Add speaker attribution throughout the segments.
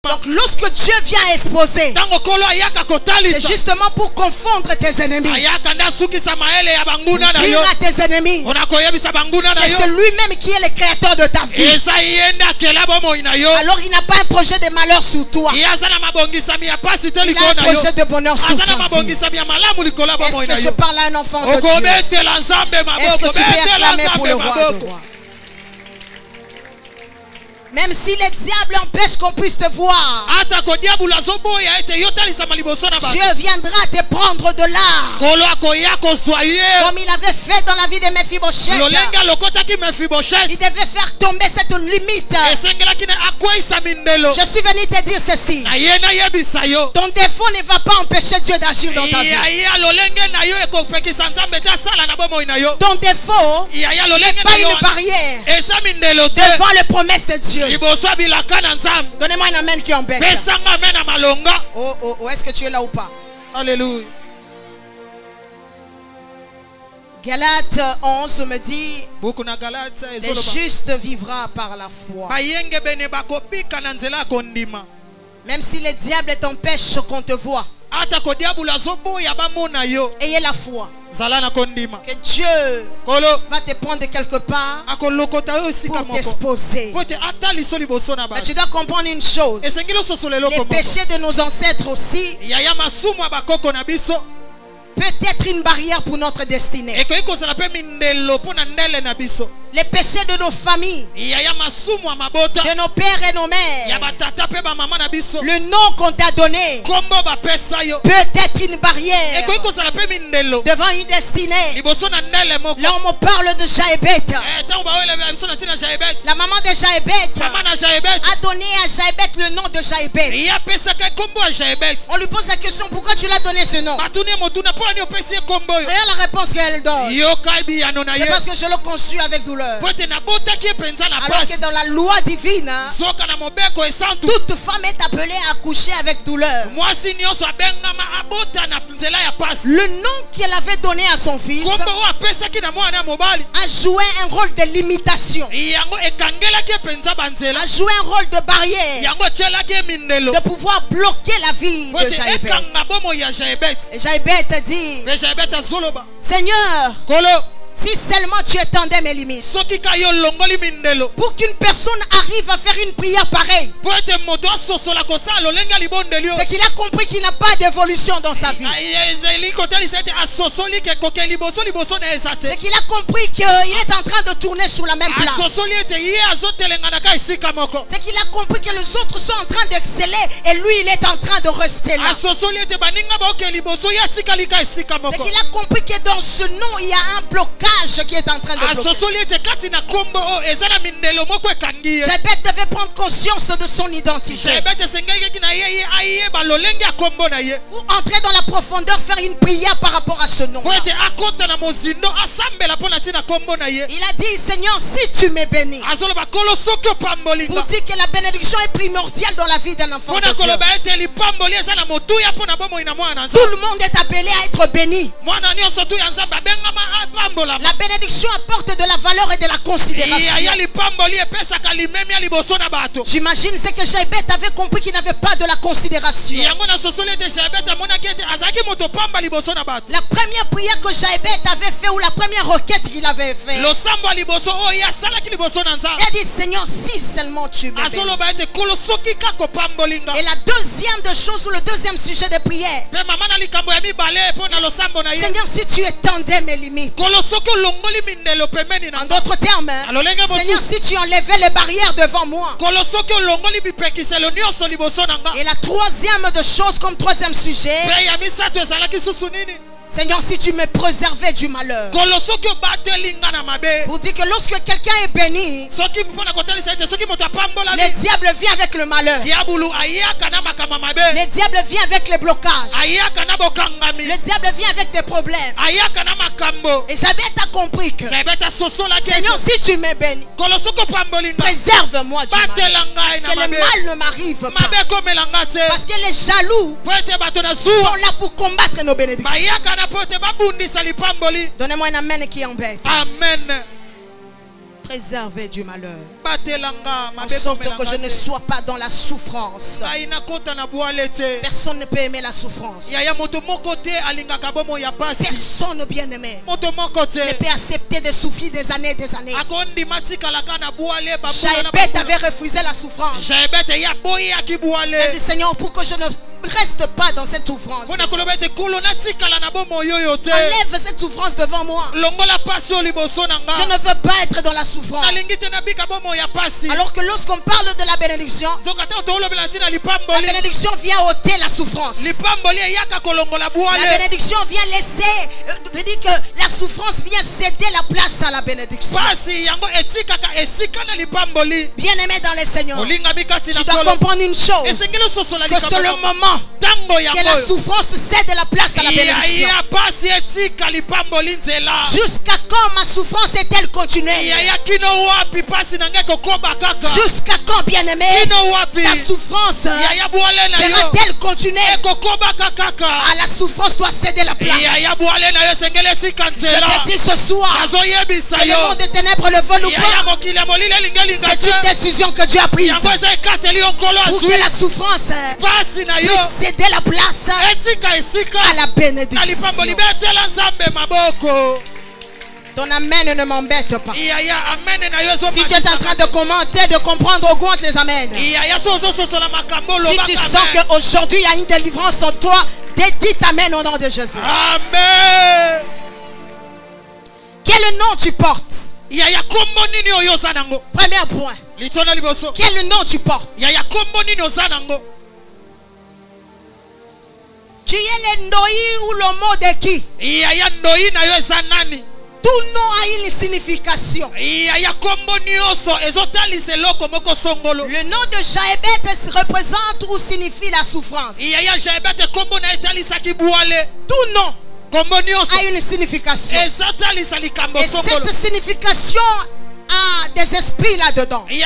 Speaker 1: Donc lorsque Dieu vient exposer, c'est justement pour confondre tes ennemis. Dire à tes ennemis que c'est lui-même qui est le créateur de ta vie. Alors il n'a pas un projet de malheur sur toi. Il a un projet de bonheur sur ta vie. Est-ce que je parle à un enfant de Dieu? Est-ce que tu peux acclamer pour le roi de rois? Même si les diables empêchent qu'on puisse te voir, Dieu viendra te prendre de là, comme il avait fait dans la vie de Mephibosheth. Il devait faire tomber cette limite. Je suis venu te dire ceci: ton défaut ne va pas empêcher Dieu d'agir dans ta vie. Ton défaut n'est pas une barrière devant les promesses de Dieu. Donnez-moi un amen qui embête. Oh, est-ce que tu es là ou pas?
Speaker 2: Alléluia.
Speaker 1: Galates 11 me dit: le juste vivra par la foi. Même si les diables t'empêchent qu'on te voit, ayez la foi que Dieu va te prendre quelque part pour t'exposer. Mais tu dois comprendre une chose: les péchés de nos ancêtres aussi peut être une barrière pour notre destinée. Les péchés de nos familles, de nos pères et nos mères, le nom qu'on t'a donné peut être une barrière devant une destinée. Là on me parle de Jaébet. La maman de Jaébet a donné à Jaébet le nom de Jaébet. On lui pose la question: pourquoi tu l'as donné ce nom? Regarde la réponse qu'elle donne: c'est parce que je le conçus avec douleur. Alors que dans la loi divine, toute femme est appelée à accoucher avec douleur. Le nom qu'elle avait donné à son fils a joué un rôle de limitation, a joué un rôle de barrière, de pouvoir bloquer la vie de Jaébet. Et Jaébet dit: Seigneur, si seulement tu étendais mes limites, pour qu'une personne arrive à faire une prière pareille, c'est qu'il a compris qu'il n'a pas d'évolution dans sa vie. C'est qu'il a compris qu'il est en train de tourner sur la même place. C'est qu'il a compris que les autres sont en train d'exceller et lui il est en train de rester là. C'est qu'il a compris que dans ce nom il y a un blocage qui est en train de bloquer. Jaébet devait prendre conscience de son identité pour entrer dans la profondeur, faire une prière par rapport à ce nom. Il a dit: Seigneur, si tu me bénis, pour dire que la bénédiction est primordiale dans la vie d'un enfant de Dieu. Tout le monde est appelé à être béni. La bénédiction apporte de la valeur et de la considération. J'imagine c'est que Jaébet avait compris qu'il n'avait pas de la considération. La première prière que Jaébet avait fait, ou la première requête qu'il avait fait, il a dit: Seigneur, si seulement tu me bénis. Et la deuxième de choses, ou le deuxième sujet de prière: Seigneur, si tu étendais mes limites. En d'autres termes, Seigneur, si tu enlevais les barrières devant moi. Et la troisième de choses, comme troisième sujet: Seigneur, si tu me préservais du malheur. Pour dire que lorsque quelqu'un est béni, le diable vient avec le malheur. Le diable vient avec les blocages. Le diable vient avec des problèmes. Et Jaébet a compris que, Seigneur, si tu me bénis, préserve-moi du mal. Que le mal ne m'arrive pas. Parce que les jaloux sont là pour combattre nos bénédictions. Donnez-moi un amen qui embête.
Speaker 2: Amen.
Speaker 1: préserver du malheur. En sorte que je ne sois pas dans la souffrance. Personne ne peut aimer la souffrance. Personne bien-aimé ne peut accepter de souffrir des années et des années. Jaébet avait refusé la souffrance. Il dit, Seigneur, pour que je ne reste pas dans cette souffrance, enlève cette souffrance devant moi. Je ne veux pas être dans la souffrance. Alors que lorsqu'on parle de la bénédiction vient ôter la souffrance. La bénédiction vient laisser, veut dire que la souffrance vient céder la place à la bénédiction. Bien aimé dans les Seigneurs, tu dois comprendre une chose, que c'est le moment que la souffrance cède la place à la bénédiction. Jusqu'à quand ma souffrance est-elle continuelle? Jusqu'à quand, bien-aimé, la souffrance sera-t-elle continuelle? À la souffrance doit céder la place. Je te dis ce soir, que le monde des ténèbres le veut ou pas, c'est une décision que Dieu a prise pour que la souffrance puisse céder la place à la bénédiction. Ton amen ne m'embête pas. Si tu es en train de commenter, de comprendre, augmente les amens. Si tu sens qu'aujourd'hui il y a une délivrance en toi, dis amen au nom de Jésus.
Speaker 2: Amen.
Speaker 1: Quel nom tu portes? Premier point. Quel nom tu portes? Tu es le Ndoi ou le mot de qui? Tout nom a une signification. Le nom de Jaébet représente ou signifie la souffrance. Tout nom a une signification. Et cette signification a des esprits là-dedans. Et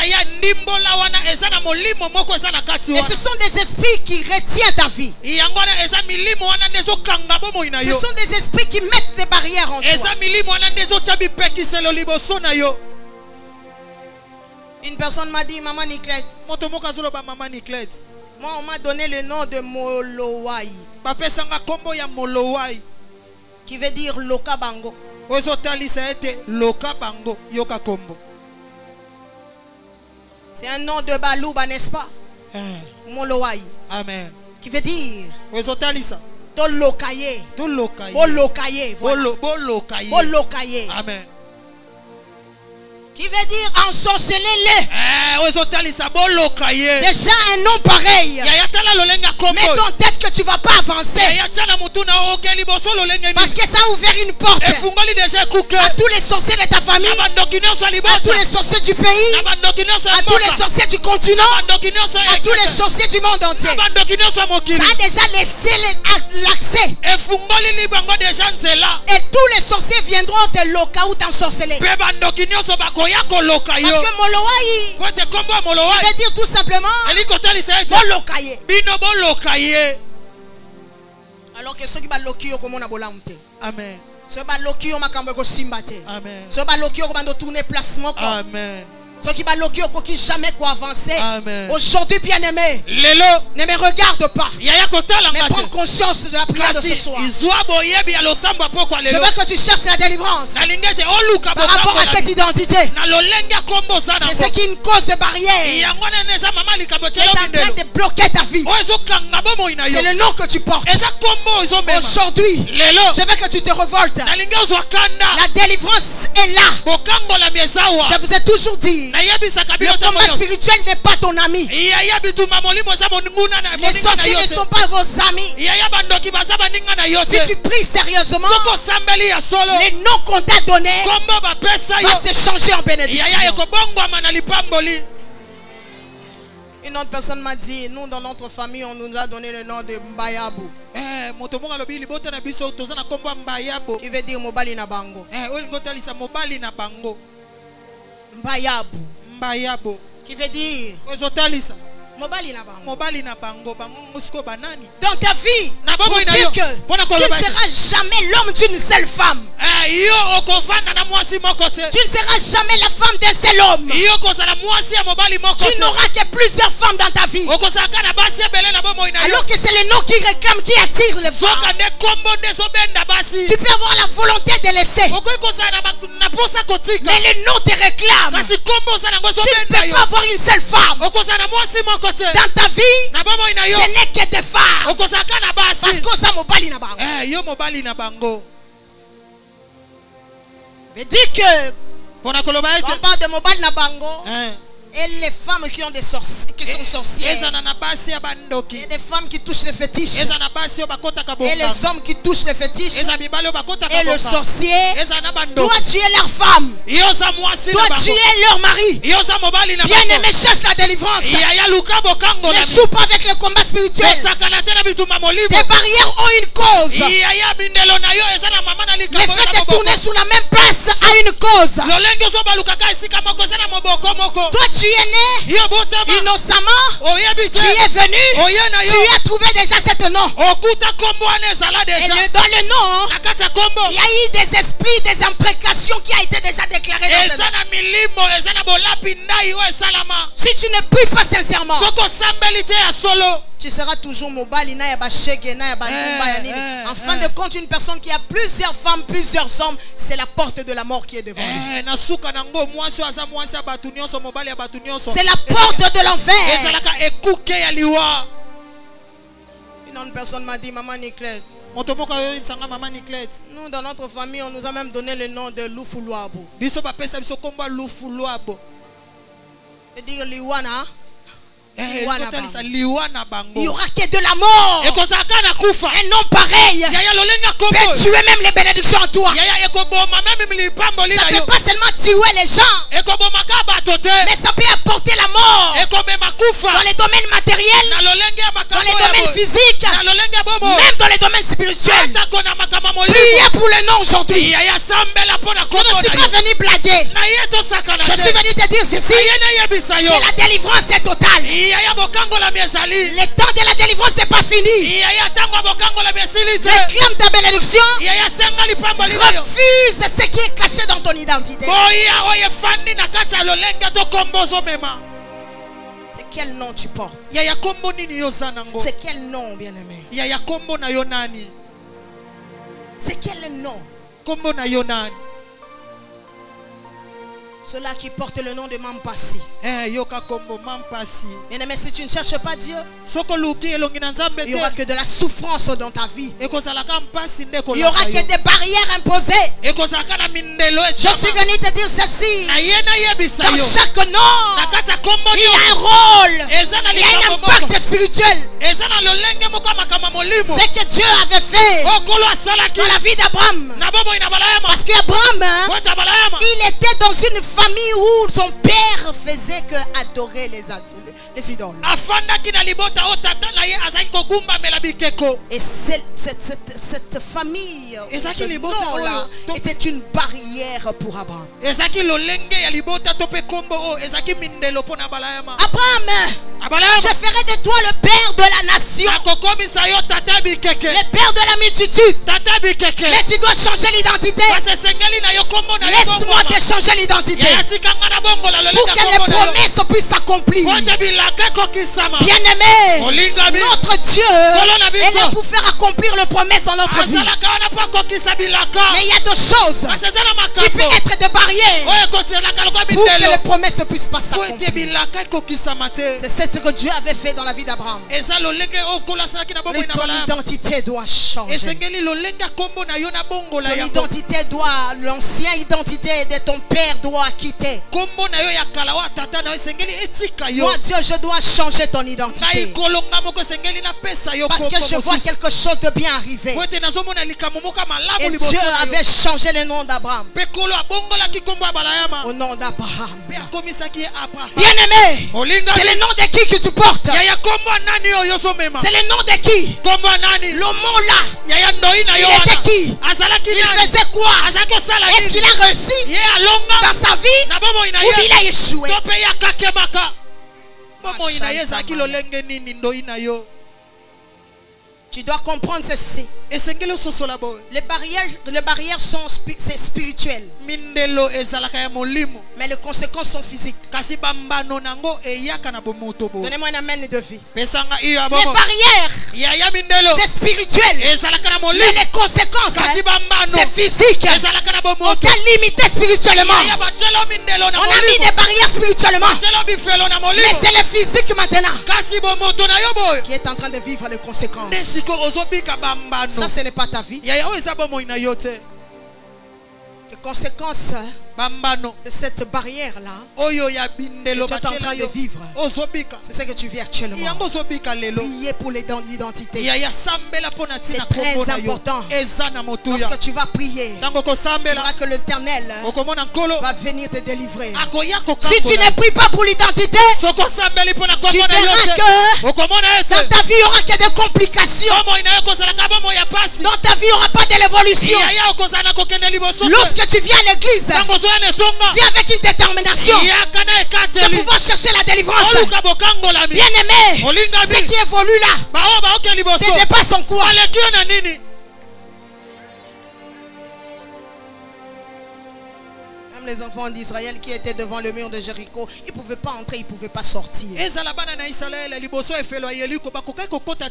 Speaker 1: ce sont des esprits qui retiennent ta vie. Ce sont des esprits qui mettent des barrières en toi. Une personne m'a dit, Maman Niclette, moi on m'a donné le nom de Molowai, qui veut dire Lokabango. C'est un nom de Balouba, n'est-ce pas? Molowai.
Speaker 2: Amen.
Speaker 1: Qui veut dire Tolokaye. Bolokaye. Bolokaye.
Speaker 2: Amen.
Speaker 1: Qui veut dire ensorcelez-les. Déjà un nom pareil. Mets en tête que tu ne vas pas avancer. Parce que ça a ouvert une porte à tous les sorciers de ta famille, à tous les sorciers du pays, à tous les sorciers du continent, à tous les sorciers du monde entier. Ça a déjà laissé l'accès. Et tous les sorciers viendront te loca ou t'ensorceler. Parce que Molowai veut dire tout simplement Bolokaye. Alors que ceux qui baloki comme on a bolamte.
Speaker 2: Amen.
Speaker 1: Ceux baloki on makambo ko simbate.
Speaker 2: Amen.
Speaker 1: Ceux baloki on bando tourner placement.
Speaker 2: Amen.
Speaker 1: Ceux qui baloki qui jamais quoi avancer. Aujourd'hui bien-aimé, ne me regarde pas, mais prends conscience de la prière de ce soir. Je veux que tu cherches la délivrance par rapport à cette identité. C'est ce qui est une cause de barrière qui est en train de bloquer ta vie. C'est le nom que tu portes. Aujourd'hui, je veux que tu te révoltes. La délivrance est là. Je vous ai toujours dit, le combat spirituel n'est pas ton ami. Les sorciers ne sont pas vos amis. Si tu pries sérieusement, les noms qu'on t'a donnés vont se changer en bénédiction. Une autre personne m'a dit, nous dans notre famille on nous a donné le nom de Mbayabu, qui veut dire Mobali na bango. Mbayabu, qui veut dire Dans ta vie, pour dire que tu ne seras jamais l'homme d'une seule femme. Tu ne seras jamais la femme d'un seul homme. Tu n'auras que plusieurs femmes dans ta vie. Alors que c'est le nom qui réclame, qui attire les femmes. Tu peux avoir la volonté de laisser, mais le nom te réclame. Tu ne peux pas avoir une seule femme. Dans ta vie, ce n'est que des femmes. Parce que ça mobali na bango. Veut dire que quand on parle de mobali na bango, et les femmes qui ont des qui sont sorcières, et des femmes qui touchent les fétiches, et les hommes qui touchent les fétiches, et le sorcier, toi tu es leur femme, toi tu es leur mari. Bien aimé, cherche la délivrance, ne joue pas avec le combat spirituel. Tes barrières ont une cause. Le fait de tourner sous la même place a une cause. Toi tu es né innocemment, tu es venu, tu as trouvé déjà cet nom. Et dans le nom, il y a eu des esprits, des imprécations qui a été déjà déclarées dans ce nom. Si tu ne pries pas sincèrement, tu seras toujours mobali na ya bashege na ya bazumba ya nini. En fin de compte, une personne qui a plusieurs femmes, plusieurs hommes, c'est la porte de la mort qui est devant lui. C'est la porte de l'enfer. Une personne m'a dit, maman Niclette, nous dans notre famille, on nous a même donné le nom de Lufuluabo. C'est-à-dire Liwana. Il n'y aura que de la mort. Un nom pareil peut tuer même les bénédictions en toi. Ça ne peut pas seulement tuer les gens, mais ça peut apporter la mort dans les domaines matériels, dans les domaines physiques, même dans les domaines spirituels. Priez pour le nom aujourd'hui. Je ne suis pas venu blaguer. Je suis venu te dire ceci, que la délivrance est totale. Le temps de la délivrance n'est pas fini. Réclame ta bénédiction. Refuse ce qui est caché dans ton identité. C'est quel nom tu portes? C'est quel nom, bien-aimé? C'est quel nom? Ceux-là qui portent le nom de Mampasi. Bien-aimé, si tu ne cherches pas Dieu, il n'y aura que de la souffrance dans ta vie. Il n'y aura que des barrières imposées. Je suis venu te dire ceci. Dans chaque nom, il y a un rôle. Il y a un impact spirituel. Ce que Dieu avait fait dans la vie d'Abraham. Parce qu'Abraham, il était dans une famille où son père faisait que adorer les idoles. Et cette famille, ce nom-là, était une barrière pour Abraham. Abraham, je ferai de toi le père de la nation, le père de la multitude. Mais tu dois changer l'identité. Laisse-moi te changer l'identité pour que les promesses puissent s'accomplir. Bien-aimé, notre Dieu est là pour faire accomplir les promesses dans notre vie. Mais il y a deux choses qui peuvent être des barrières pour que les promesses ne puissent pas s'accomplir. C'est ce que Dieu avait fait dans la vie d'Abraham. Mais ton identité doit changer. Ton identité doit, l'ancienne identité de ton père doit quitter. Moi Dieu, je dois changer ton identité. Parce que je vois quelque chose de bien arriver. Et Dieu avait changé le nom d'Abraham au nom d'Abraham. Bien-aimé, c'est le nom de qui que tu portes? C'est le nom de qui? Le mot là, il était qui? Il faisait quoi? Est-ce qu'il a réussi dans sa vie ou il a échoué? Tu dois comprendre ceci. Les barrières sont spirituelles. Mais les conséquences sont physiques. Donnez-moi un amen de vie. Les barrières, c'est spirituel. Mais les conséquences, c'est physique. On t'a limité spirituellement. On a mis des barrières spirituellement. Mais c'est le physique maintenant qui est en train de vivre les conséquences. Ça, ce n'est pas ta vie. Les conséquences de cette barrière-là que tu es en train de vivre, c'est ce que tu vis actuellement. Prier pour l'identité. C'est très important. Lorsque tu vas prier, tu verras que l'Éternel va venir te délivrer. Si tu ne pries pas pour l'identité, tu verras que dans ta vie, il n'y aura que des complications. Dans ta vie, il n'y aura pas de l'évolution. Lorsque tu viens à l'église, viens avec une détermination de pouvoir chercher la délivrance. Bien aimé, ce qui évolue là ne dépasse en quoi? Les enfants d'Israël qui étaient devant le mur de Jéricho, ils ne pouvaient pas entrer, ils ne pouvaient pas sortir.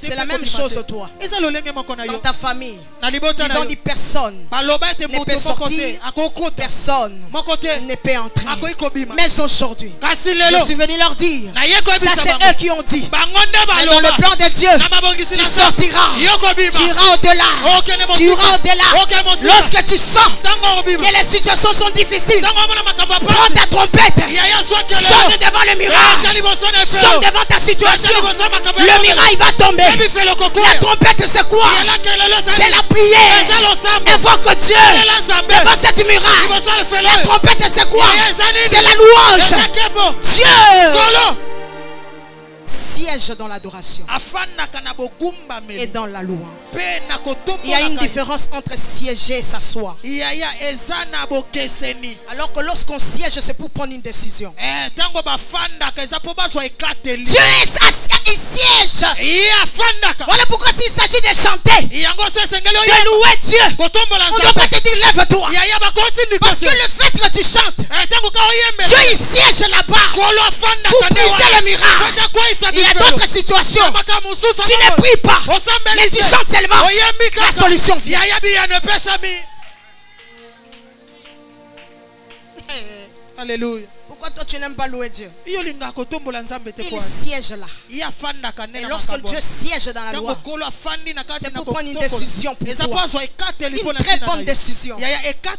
Speaker 1: C'est la même chose toi. Dans ta famille, ils ont dit personne ne peut sortir, personne ne peut entrer. Mais aujourd'hui, je suis venu leur dire, ça c'est eux qui ont dit, mais dans le plan de Dieu, tu sortiras, tu iras au-delà, tu iras au-delà. Lorsque tu sens que les situations sont difficiles, prends ta trompette, sonne devant le miracle, sonne devant ta situation, le miracle va tomber. La trompette c'est quoi? C'est la prière. Invoque Dieu devant cette miracle. La trompette c'est quoi? C'est la louange. Dieu siège dans l'adoration et dans la louange. Il y a une différence entre siéger et s'asseoir. Alors que lorsqu'on siège, c'est pour prendre une décision. Dieu il siège. Voilà pourquoi s'il s'agit de chanter, de louer Dieu, on ne doit pas te dire lève-toi. Parce que le fait que tu chantes, Dieu il siège là-bas pour briser le miracle. Il y a d'autres situations. Tu ne pries pas, mais tu chantes seulement. La solution vient. Alléluia. Pourquoi toi tu n'aimes pas louer Dieu? Il siège là. Et lorsque Dieu siège dans la loi, c'est pour prendre une décision pour toi. Une très bonne décision.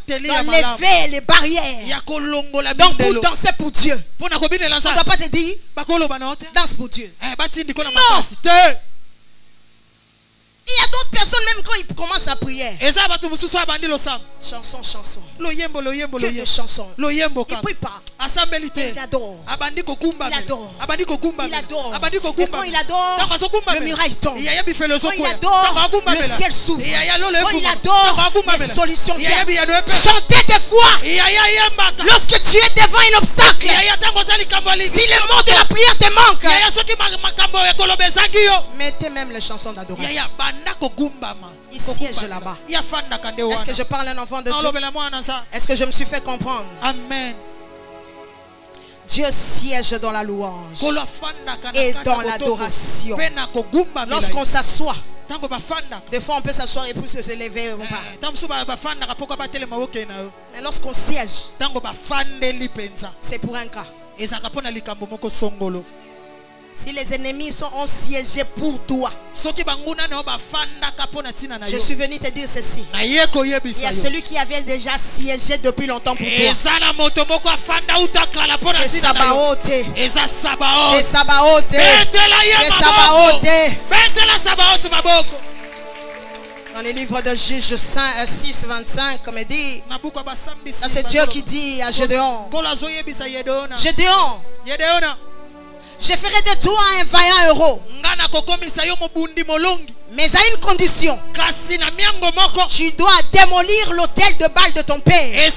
Speaker 1: D'enlever les barrières. Donc pour danser pour Dieu, on ne doit pas te dire danse pour Dieu. Non. Il y a d'autres personnes, même quand ils commencent la prière, chanson, que de chansons. Il ne prie pas. Il adore. Il adore. Et quand il adore, le miracle tombe. Quand il adore, le ciel s'ouvre. Quand il adore, les solutions viennent. Chantez des fois. Lorsque tu es devant un obstacle, si le mot de la prière te manque, mettez même les chansons d'adoration. Il siège là-bas. Est-ce que je parle à un enfant de Dieu? Est-ce que je me suis fait comprendre? Amen. Dieu siège dans la louange et dans l'adoration. Lorsqu'on s'assoit, des fois on peut s'asseoir et puis se lever. Mais lorsqu'on siège, c'est pour un cas. Si les ennemis ont siégé pour toi, je suis venu te dire ceci. Il y a celui qui avait déjà siégé depuis longtemps pour toi. C'est Sabaoth. C'est Sabaoth. C'est Sabaoth. Dans le livre de Juge 6, 25, comme il dit, ça c'est Dieu qui dit à Gédéon, Gédéon, je ferai de toi un vaillant héros, mais à une condition. Tu dois démolir l'autel de Baal de ton père.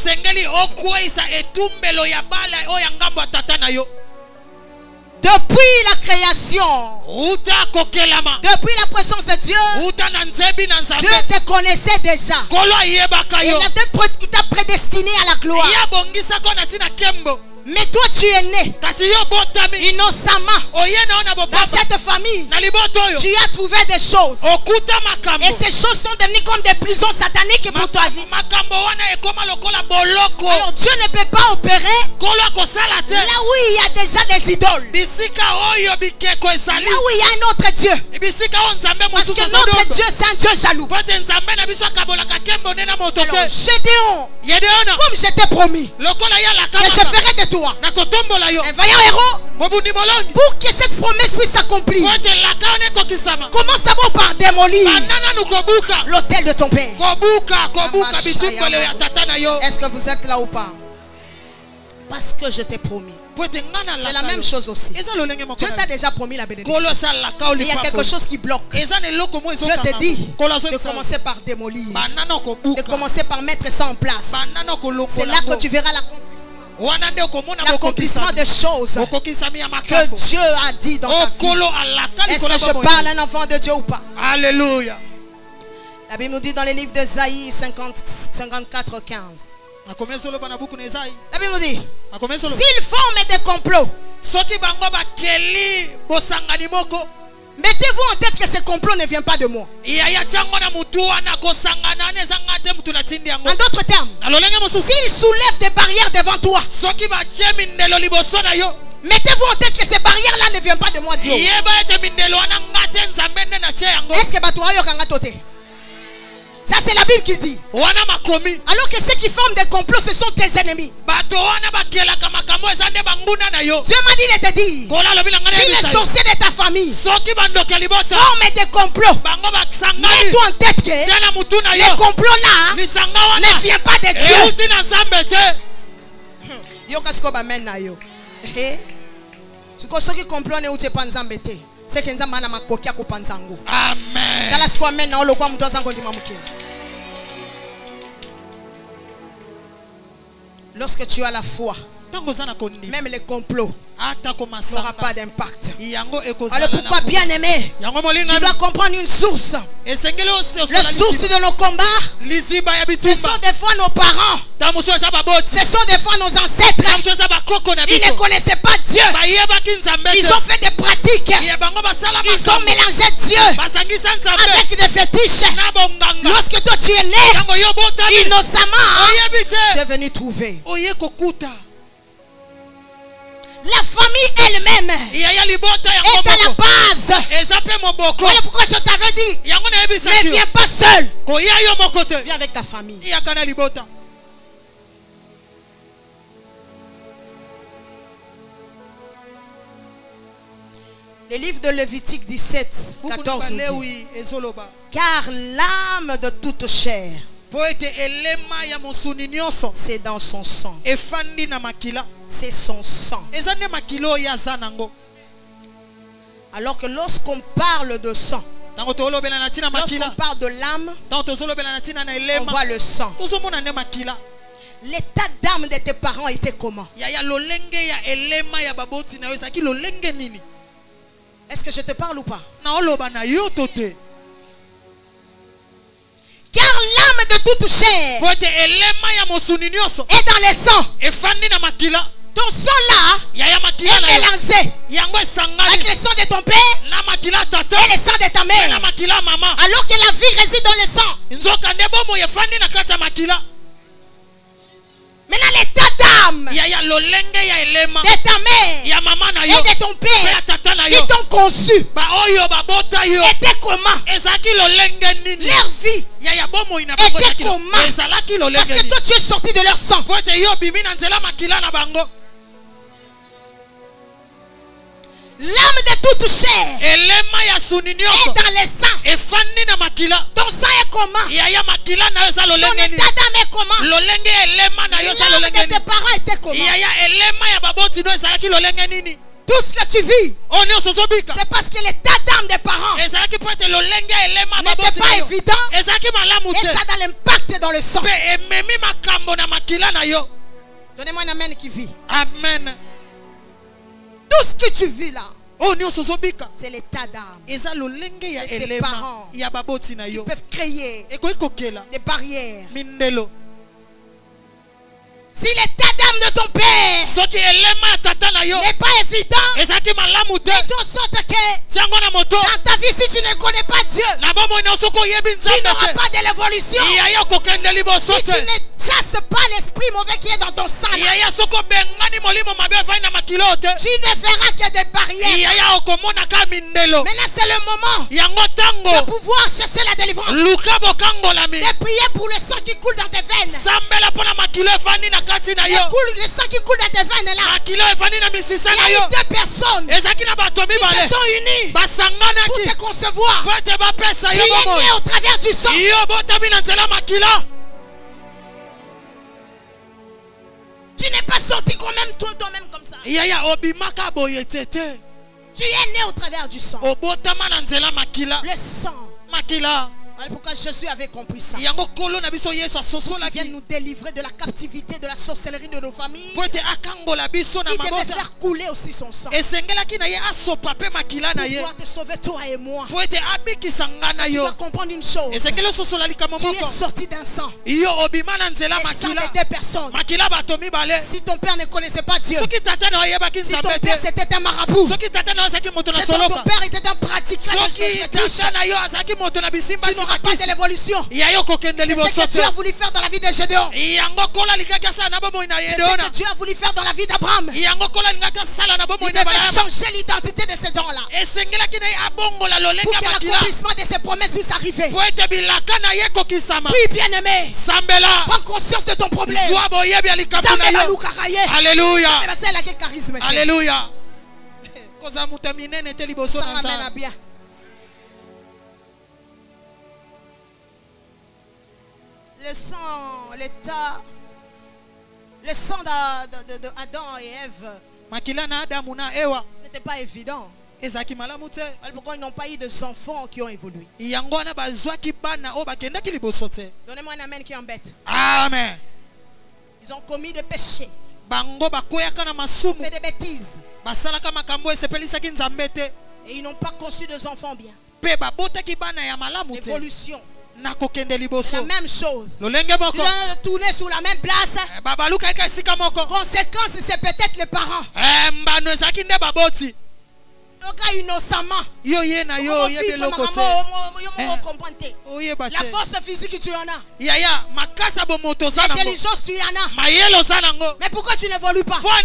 Speaker 1: Depuis la création, depuis la présence de Dieu, Dieu te connaissait déjà. Il t'a prédestiné à la gloire. Mais toi tu es né innocemment dans cette famille. Tu as trouvé des choses. Et ces choses sont devenues comme des prisons sataniques pour ta vie. Alors Dieu ne peut pas opérer là où il y a déjà des idoles. Là où il y a un autre Dieu. Parce que notre Dieu c'est un Dieu jaloux. Alors Gédéon, comme je t'ai promis que je ferai de toi un vaillant héros, pour que cette promesse puisse s'accomplir, commence d'abord par démolir l'autel de ton père. Est-ce que vous êtes là ou pas? Parce que je t'ai promis. C'est la même chose aussi. Dieu t'a déjà promis la bénédiction. Il y a quelque chose qui bloque. Dieu te dit de commencer par démolir, de commencer par mettre ça en place. C'est là que tu verras l'accomplissement des choses que Dieu a dit dans ta vie. Est-ce que je parle à un enfant de Dieu ou pas?
Speaker 2: Alléluia.
Speaker 1: La Bible nous dit dans les livres d'Ésaïe 54, 15. La Bible nous dit, s'ils forment des complots, mettez-vous en tête que ce complot ne vient pas de moi. En d'autres termes, s'ils soulèvent des barrières devant toi, mettez-vous en tête que ces barrières-là ne viennent pas de moi, Dieu. Est-ce que ça c'est la Bible qui dit. Alors que ceux qui forment des complots, ce sont tes ennemis. Dieu m'a dit de te dire, si les sorciers de ta famille forment des complots, mets-toi en tête que les complots là ne viennent pas de Dieu. C'est que amen. Lorsque tu as la foi, même les complots n'aura pas d'impact. Alors pourquoi, bien aimé, tu dois comprendre une source. La source de nos combats, ce sont des fois nos parents, ce sont des fois nos ancêtres. Ils ne connaissaient pas Dieu. Ils ont fait des pratiques. Ils ont mélangé Dieu avec des fétiches. Lorsque toi tu es né innocemment, tu es venu trouver. La famille elle-même est à la base. Voilà pourquoi je t'avais dit, ne viens pas seul. Viens avec ta famille. Le livre de Lévitique 17, 14 nous dit, car l'âme de toute chair, c'est dans son sang. C'est son sang. Alors que lorsqu'on parle de sang, lorsqu'on parle de l'âme, on voit le sang. L'état d'âme de tes parents était comment? Est-ce que je te parle ou pas? Car l'âme de toute chair est dans les sangs. Ton sang là est mélangé avec le sang de ton père et le sang de ta mère. Alors que la vie réside dans le sang. Maintenant l'état d'âme de ta mère et de ton père qui t'ont conçu était comment? Leur vie était comment? Parce que toi tu es sorti de leur sang. L'âme de toute chair est dans les sangs. Ton sang est comment? Ton état d'âme est comment? L'âme de tes parents était comment? Tout ce que tu vis, c'est parce que l'état d'âme des parents n'était pas évident. Et ça a l'impact dans le sang. Donnez-moi un amen qui vit.
Speaker 2: Amen.
Speaker 1: Tout ce que tu vis là, c'est l'état d'âme. C'est tes parents qui peuvent créer des barrières. Si l'état d'âme de ton père n'est pas évident, et de sorte que dans ta vie, si tu ne connais pas Dieu, tu n'auras pas de l'évolution. Si tu ne chasses pas l'esprit mauvais qui est dans ton sang, tu ne feras que des barrières. Maintenant, c'est le moment de pouvoir chercher la délivrance, de prier pour le sang qui coule dans tes veines. Le sang qui coule dans tes veines là. Il y a eu deux personnes qui se sont unies pour te concevoir. Tu es né au travers du sang. Tu n'es pas sorti toi-même comme ça. Tu es né au travers du sang. Le sang. Voilà pourquoi Jésus avait compris ça. Il vient nous délivrer de la captivité, de la sorcellerie de nos familles. Il devait faire couler aussi son sang. Pour pouvoir te sauver toi et moi. Tu dois comprendre une chose. Tu es sorti d'un sang. Et sang de deux personnes. Si ton père ne connaissait pas Dieu, si ton père c'était un marabout, si ton père était un pratiquant de tu n'auras pas de l'évolution. C'est ce que Dieu a voulu faire dans la vie de Gédéon. C'est ce que Dieu a voulu faire dans la vie d'Abraham. Il devait changer l'identité de ces gens-là pour que l'accomplissement de ses promesses puisse arriver. Oui, bien-aimé, prends conscience de ton problème.
Speaker 2: Alléluia.
Speaker 1: Alléluia. Bien. Le sang, l'état, le sang d'Adam et Ève n'était pas évident. Pourquoi ils n'ont pas eu des enfants qui ont évolué? Donnez-moi un amen qui embête.
Speaker 2: Amen.
Speaker 1: Ils ont commis des péchés. Ils ont fait des bêtises. Et ils n'ont pas conçu des enfants bien. Évolution. La même chose. Tu dois tourner sur la même place. Conséquence, c'est peut-être les parents. Donc innocemment. La force physique tu en as. L'intelligence tu en as. Mais pourquoi tu n'évolues pas? Pourquoi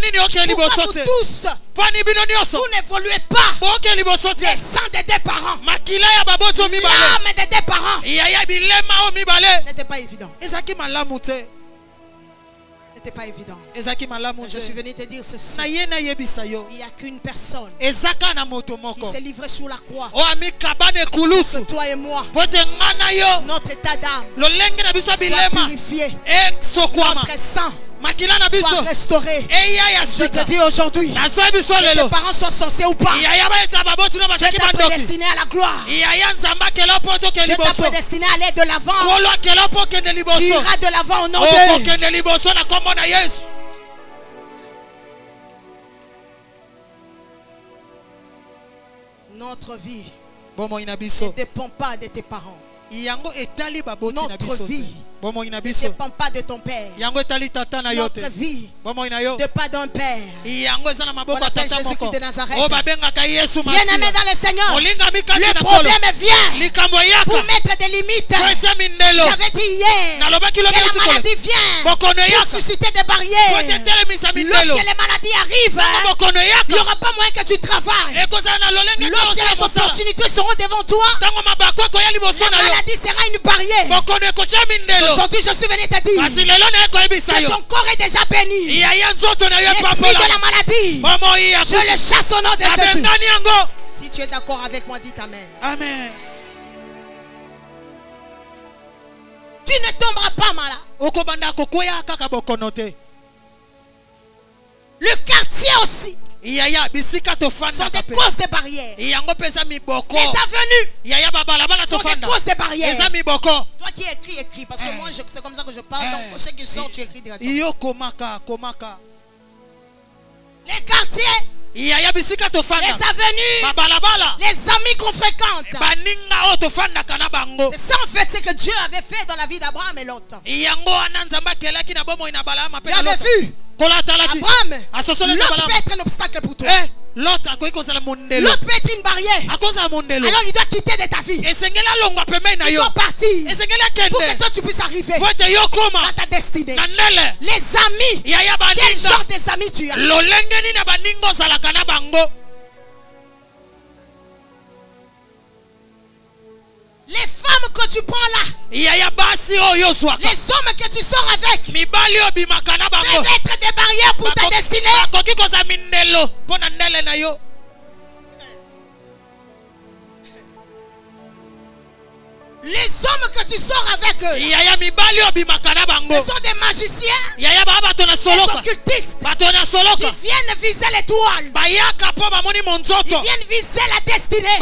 Speaker 1: vous tous vous n'évoluez pas? Les sangs de tes parents, l'âme de tes parents n'était pas évident. C'était pas évident. Je suis venu te dire ceci. Il n'y a qu'une personne qui s'est livrée sur la croix. Que toi et moi, notre état d'âme soit purifié. Notre sang soit restauré. Je te dis aujourd'hui, que tes parents soient censés ou pas, Dieu t'a prédestiné à la gloire. Dieu t'a prédestiné à aller de l'avant. Tu iras de l'avant au nom de notre vie ne dépend pas de tes parents. Notre vie ne dépend pas de ton père. Notre vie ne dépend pas d'un père. On appelle Jésus-Christ de Nazareth. Bien-aimé dans le Seigneur, le problème vient pour mettre des limites. J'avais dit hier que la maladie vient pour susciter des barrières. Lorsque les maladies arrivent, il n'y aura pas moyen que tu travailles. Lorsque les opportunités seront devant toi, la maladie sera une barrière. Aujourd'hui, je suis venu te dire que ton corps est déjà béni. L'esprit de la maladie, je le chasse au nom de Jésus. Si tu es d'accord avec moi, dis Amen.
Speaker 2: Amen.
Speaker 1: Tu ne tomberas pas malade. Le quartier aussi sont des causes de barrières. Les avenues sont des causes de barrières. Toi qui écris, parce que moi c'est comme ça que je parle, donc pour ceux qui sortent, tu écris directement. Les quartiers Les avenues, les amis qu'on fréquente. C'est ça en fait ce que Dieu avait fait dans la vie d'Abraham et Lot. J'avais vu Abraham, Lot peut être un obstacle pour toi. L'autre peut être une barrière. Alors il doit quitter de ta vie. Il doit partir pour que toi tu puisses arriver à ta destinée. Les amis, quel genre des amis tu as? Les femmes que tu prends là, les hommes que tu sors avec, peuvent être des barrières pour ta destinée. Les hommes que tu sors avec eux, ils sont des magiciens, des occultistes, qui viennent viser l'étoile, ils viennent viser la destinée.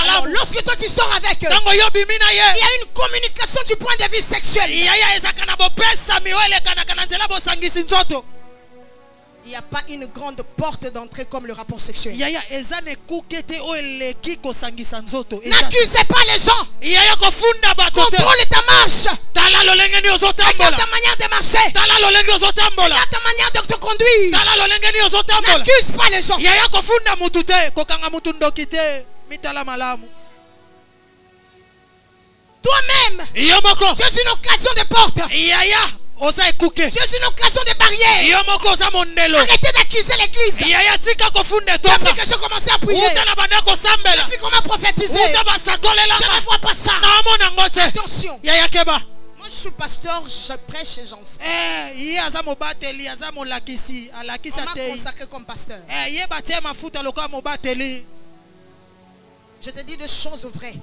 Speaker 1: Alors, lorsque toi tu sors avec eux, il y a une communication du point de vue sexuel. Il n'y a pas une grande porte d'entrée comme le rapport sexuel. N'accusez pas les gens. Contrôle ta marche. Regarde ta manière de marcher. Regarde ta manière de te conduire. N'accuse pas les gens. Toi-même, tu es une occasion de porte. C'est une occasion de barrière. Arrêtez d'accuser l'église. Depuis que j'ai commencé à prier, depuis qu'on m'a prophétisé, je ne vois pas ça. Attention. Moi je suis pasteur, je prêche et j'enseigne. On m'a consacré comme pasteur. Je te dis des choses vraies.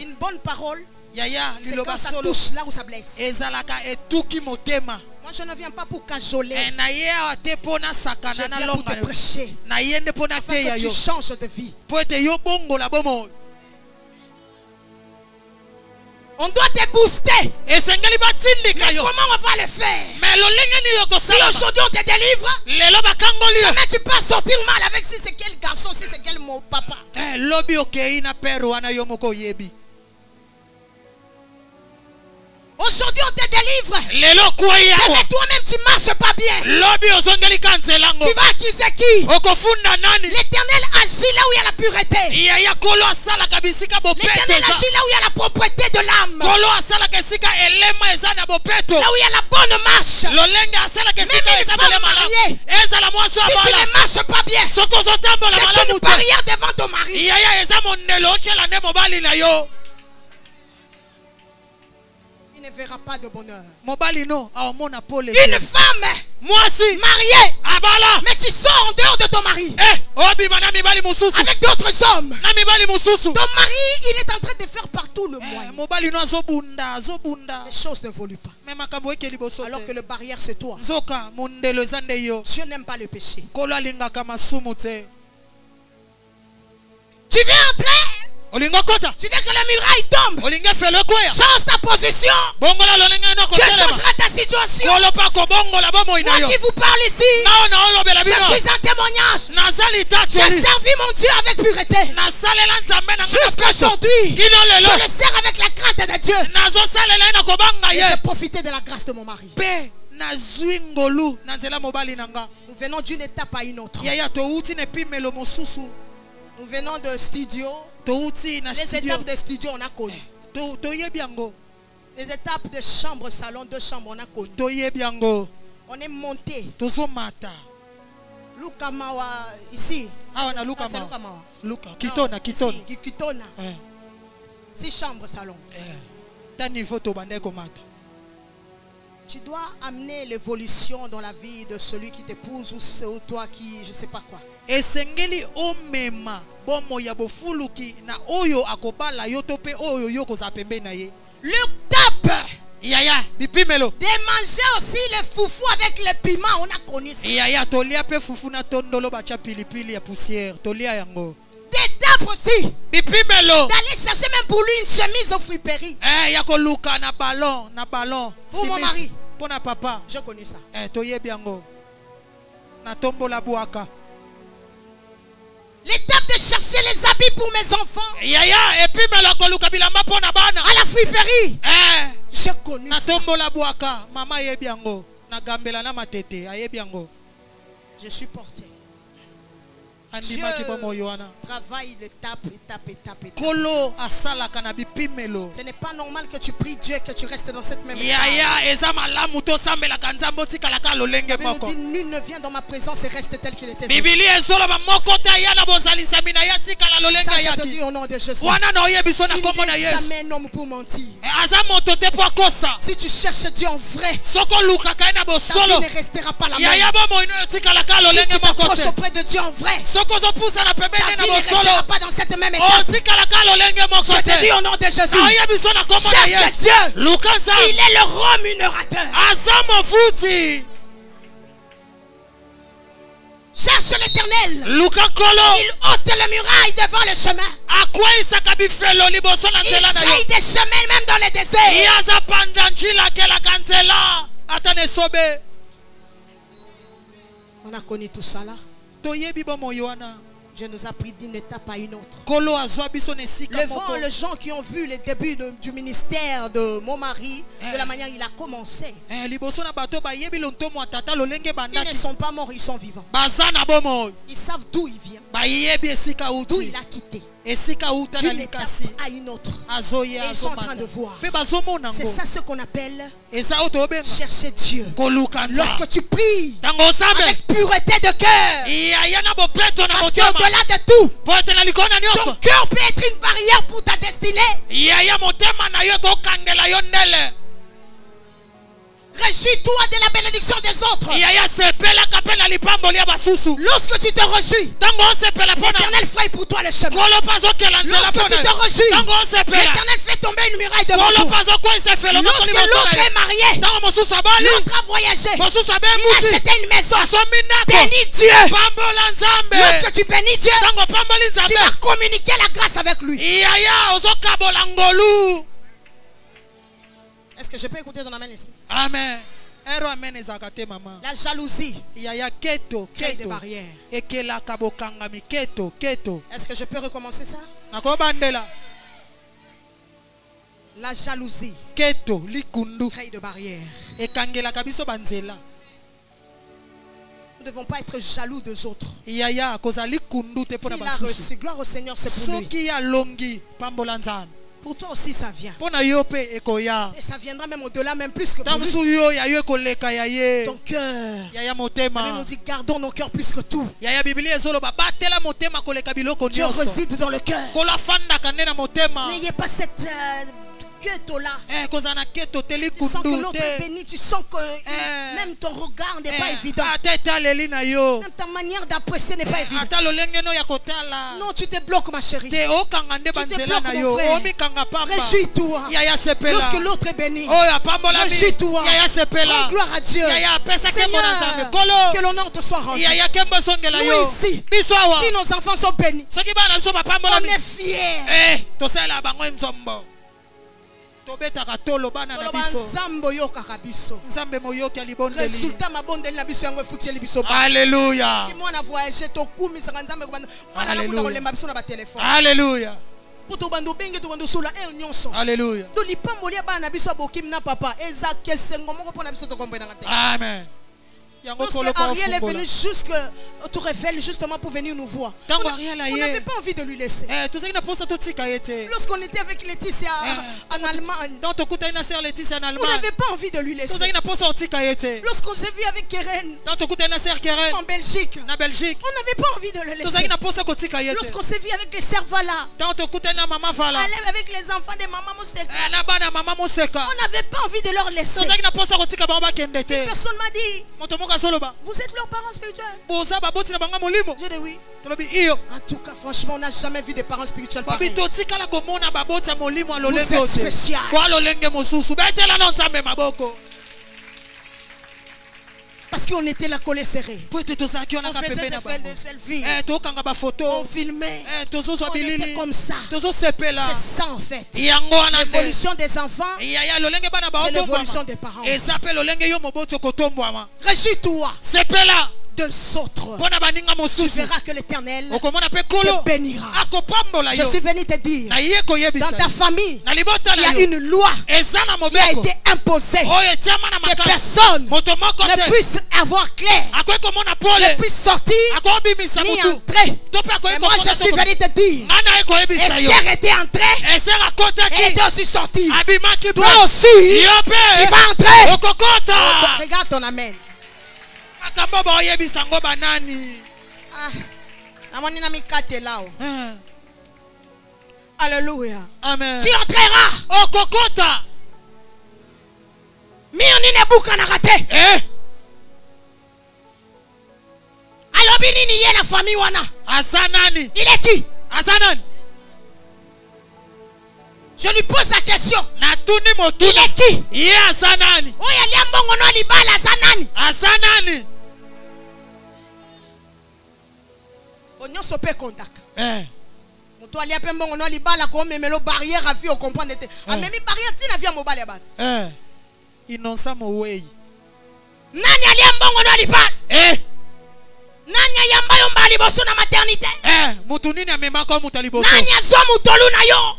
Speaker 1: Une bonne parole, c'est quand ça touche là où ça blesse. Moi je ne viens pas pour cajoler. Je viens pour te prêcher. Afin que tu changes de vie. On doit te booster. Mais comment on va le faire? Si aujourd'hui on te délivre, mais tu peux sortir mal avec si c'est quel garçon, si c'est quel mon papa. Aujourd'hui on te délivre. Mais toi-même tu marches pas bien. Tu vas accuser qui? L'Éternel agit là où il y a la pureté. L'Éternel agit là où il y a la propreté de l'âme. Là où il y a la bonne marche. Même une femme mariée, si tu ne marches pas bien, c'est une barrière devant ton mari. Il ne verra pas de bonheur. Une femme mariée, mais tu sors en dehors de ton mari avec d'autres hommes. Ton mari, il est en train de faire partout le moyen. Les choses n'évoluent pas. Alors que le barrière c'est toi. Dieu n'aime pas le péché. Tu veux entrer? Tu veux que la muraille tombe? Change ta position. Dieu changera ta situation. Moi qui vous parle ici, je suis un témoignage. J'ai servi mon Dieu avec pureté. Jusqu'à aujourd'hui, je le sers avec la crainte de Dieu. Et j'ai profité de la grâce de mon mari. Nous venons d'une étape à une autre. Nous venons de studio. Les étapes de studio, on a connu. Les étapes de chambre, salon, de chambre, on a connu. On est monté. Lukamawa, ici.
Speaker 2: Kitona.
Speaker 1: Kitona. 6 chambres, salon. Tu dois amener l'évolution dans la vie de celui qui t'épouse ou toi qui, je ne sais pas quoi.
Speaker 2: Esengeli omema bomo ya bofuluki na oyo akobala yoto pe oyo yoko za pembe na ye.
Speaker 1: Le tape.
Speaker 2: Yaya, bipimelo.
Speaker 1: De manger aussi les foufous avec les piments, on a connu ça.
Speaker 2: Yaya, tolia pe fufu na tondolo bacha pilipili ya poussière, tolia yango.
Speaker 1: Des tapes aussi.
Speaker 2: Bipimelo.
Speaker 1: D'aller chercher même pour lui une chemise au friperie.
Speaker 2: Yako luka na ballon.
Speaker 1: Pour mon mari.
Speaker 2: Pour na papa.
Speaker 1: Je connais ça.
Speaker 2: Toye biango.
Speaker 1: L'étape de chercher les habits pour mes enfants. À la friperie. J'ai connu ça. Je suis porté. Dieu travaille l'étape. Ce n'est pas normal que tu pries Dieu et que tu restes dans cette même étape. La Bible nous dit, nul ne vient dans ma présence et reste tel qu'il était. Ça, je te dis au nom de Jésus. Il n'est jamais un homme pour mentir. Si tu cherches Dieu en vrai, ta vie ne restera pas la même. Si tu t'approches auprès de Dieu en vrai, ta vie ne restera pas dans cette même étape. Je te dis au nom de Jésus, cherche Dieu. Il est le rémunérateur. Cherche l'Éternel. Il ôte les murailles devant le chemin. Il fait des chemins même dans les déserts. On a connu tout ça là. Dieu nous a pris d'une étape à une autre. Les gens qui ont vu les débuts du ministère de mon mari, de la manière il a commencé, ils ne sont pas morts, ils sont vivants. Ils savent d'où il vient, d'où il a quitté, d'une étape à une autre. Et ils sont en train de voir. C'est ça ce qu'on appelle chercher Dieu. Lorsque tu pries avec pureté de cœur, parce qu'au-delà de tout, ton cœur peut être une barrière pour ta destinée. Réjouis-toi de la bénédiction des autres. Lorsque tu te réjouis, l'Éternel fraye pour toi le chemin. Lorsque tu te réjouis, l'Éternel fait tomber une muraille devant toi. Lorsque l'autre est marié, l'autre a voyagé, il a acheté une maison. Bénis Dieu. Lorsque tu bénis Dieu, tu vas communiquer la grâce avec lui. Est-ce que je peux écouter ton amen ici?
Speaker 2: Amen.
Speaker 1: La jalousie crée des barrières. Est-ce que je peux recommencer ça? La jalousie crée des barrières. Nous ne devons pas être jaloux des autres. S'il a reçu, gloire au Seigneur, c'est pour lui. Pour toi aussi ça vient. Et ça viendra même au-delà, même plus que pour lui. Ton cœur. La Bible nous dit gardons nos cœurs plus que tout. Dieu réside dans le cœur. N'ayez pas cette là. Tu sens que l'autre est béni, tu sens que même ton regard n'est pas évident. Même ta manière d'apprécier n'est pas évidente. Non, tu te bloques ma chérie. Tu te bloques mon frère. Réjouis-toi. Lorsque l'autre est béni, réjouis-toi. Oh, gloire à Dieu. Seigneur, que l'honneur te soit rendu. Nous ici, si nos enfants sont bénis, on est fiers. Alléluia.
Speaker 2: Alléluia.
Speaker 1: Alléluia.
Speaker 2: Amen.
Speaker 1: Lorsque Ariel est venu jusqu'à Tour Eiffel justement pour venir nous voir, on n'avait pas envie de lui laisser. Lorsqu'on était avec Laetitia en Allemagne, on n'avait pas envie de lui laisser. Lorsqu'on s'est vu avec Keren en Belgique, on n'avait pas envie de le laisser. Lorsqu'on s'est vu avec les Servala, avec les enfants de Maman Mousseka, on n'avait pas envie de leur laisser. Personne m'a dit, vous êtes leurs parents spirituels? Je dis oui. En tout cas, franchement, on n'a jamais vu des parents spirituels pareils. Vous êtes spécial. Parce qu'on était la collée serrée. On faisait des selfies. On filmait. On était comme ça. C'est ça en fait. L'évolution des enfants, c'est l'évolution des parents. Réjouis-toi deux autres, tu verras que l'Éternel te bénira. Je suis venu te dire, dans ta famille, il y a une loi qui a été imposée, que personne ne puisse avoir clair, ne puisse sortir ni entrer. Et moi je suis venu te dire, Esther était entrée, elle était aussi sortie. Toi aussi, tu vas entrer. Regarde ton amen. Alléluia.
Speaker 2: Amen.
Speaker 1: Tu entreras. Alors binini yé la famille wana.
Speaker 2: Asanani.
Speaker 1: Il est qui?
Speaker 2: Asanani.
Speaker 1: Je lui pose la question.
Speaker 2: Il
Speaker 1: est qui?
Speaker 2: Il est Asanani.
Speaker 1: Oh ya liambongo no libala Asanani.
Speaker 2: Asanani.
Speaker 1: Onyo sope contact. Moto ali ape mbongo no libala ko memelo barrière a vie au comprendre te. A memi barrière ti na vie mobile ba.
Speaker 2: Innocent mo way.
Speaker 1: Nani ali mbongo no libala? Nani yamba yomba liboso na maternité?
Speaker 2: Mutu nini amema ko mutu liboso?
Speaker 1: Nani azo mutolu na yo?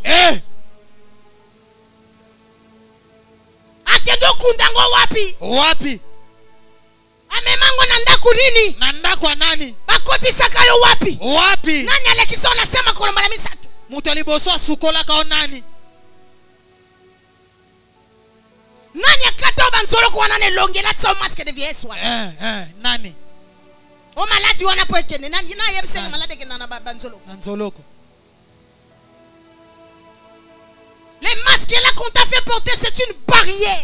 Speaker 1: Akedo kundango wapi?
Speaker 2: Wapi?
Speaker 1: Amemango nandaku nini?
Speaker 2: Nandaku nani?
Speaker 1: Bakoti sakayo wapi?
Speaker 2: Wapi?
Speaker 1: Nani alekisa unasema kolomba la misatu?
Speaker 2: Mutu liboso asukola ka nani?
Speaker 1: Nani akata banzolo ko nane longela tsa masque de vieille soir?
Speaker 2: Nani?
Speaker 1: O maladi wana po ekene nani na yebise maladi ke nana banzolo.
Speaker 2: Banzoloko.
Speaker 1: Les masques là qu'on t'a fait porter, c'est une barrière.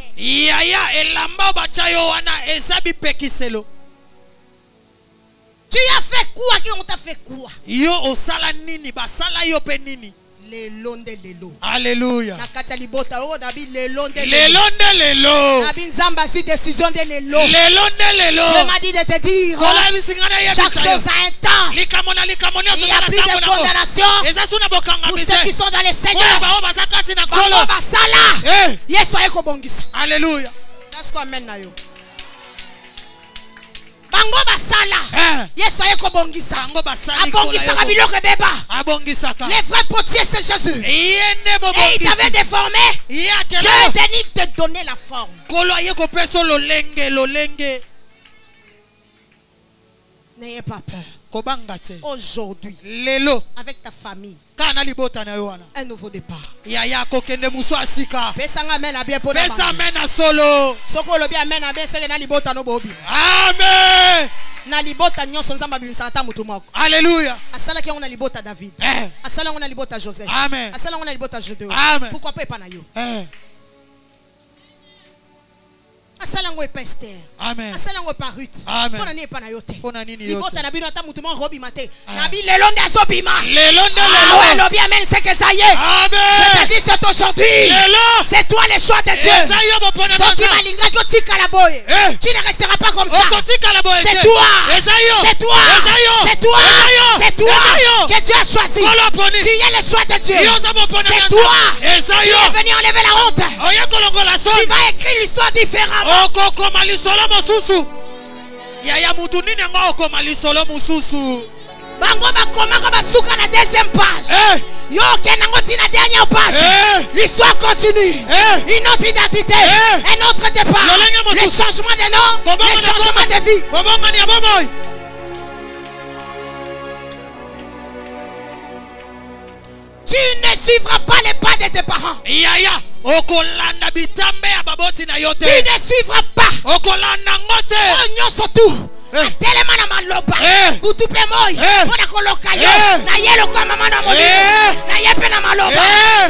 Speaker 1: Tu as fait quoi et on t'a fait quoi?
Speaker 2: Alléluia.
Speaker 1: Dieu m'a dit de te dire, chaque chose a un temps. Il n'y a plus de condamnation pour ceux qui sont dans les Seigneurs.
Speaker 2: Alléluia.
Speaker 1: That's what amen na yo. Bango basala. Yesu ayeko bongisa. Abongisa kabilo kebeba. Les vrais potiers c'est Jésus. Et il t'avait déformé. Dieu t'a dit de te donner la forme. N'ayez pas peur. Aujourd'hui, avec ta famille, un nouveau départ.
Speaker 2: Amen.
Speaker 1: Na libota nyonso nzamba bimisata mutu moko.
Speaker 2: Alléluia.
Speaker 1: Asala ki on a libota David. Asala on a libota Joseph.
Speaker 2: Amen.
Speaker 1: Asala on a libota Gédéon. Pourquoi pas na yo? Asala ngo Esther.
Speaker 2: Amen.
Speaker 1: Asala ngo pa Ruth.
Speaker 2: Amen.
Speaker 1: Pona ni pa na yo te.
Speaker 2: Pona nini yo te.
Speaker 1: Libota na bino ata mutu mo robi mate. Na bi lelonde azobima.
Speaker 2: Lelonde
Speaker 1: ouais, lo bien men c'est que ça y est.
Speaker 2: Amen.
Speaker 1: Je te dis c'est aujourd'hui. C'est toi le choix de Dieu. Sorti malinga ko tika la boye. Tu ne resteras pas comme ça. C'est toi. C'est toi. C'est toi. C'est toi que Dieu a choisi. Tu es le choix de Dieu. C'est toi. Tu es venu enlever la honte. Tu vas écrire l'histoire différemment. Bango bakoma ko basuka na deuxième page. Yo kenango tina dernière page. L'histoire continue. Une autre identité, un autre départ. Le changement de nom, le changement de vie. Tu ne suivras pas les pas de tes parents. Tu ne suivras pas. Oh, surtout. Tellement na maloba. Butu pe moy. Bona koloka yo. Na yelo kwa mama na moli. Na yepe na maloba.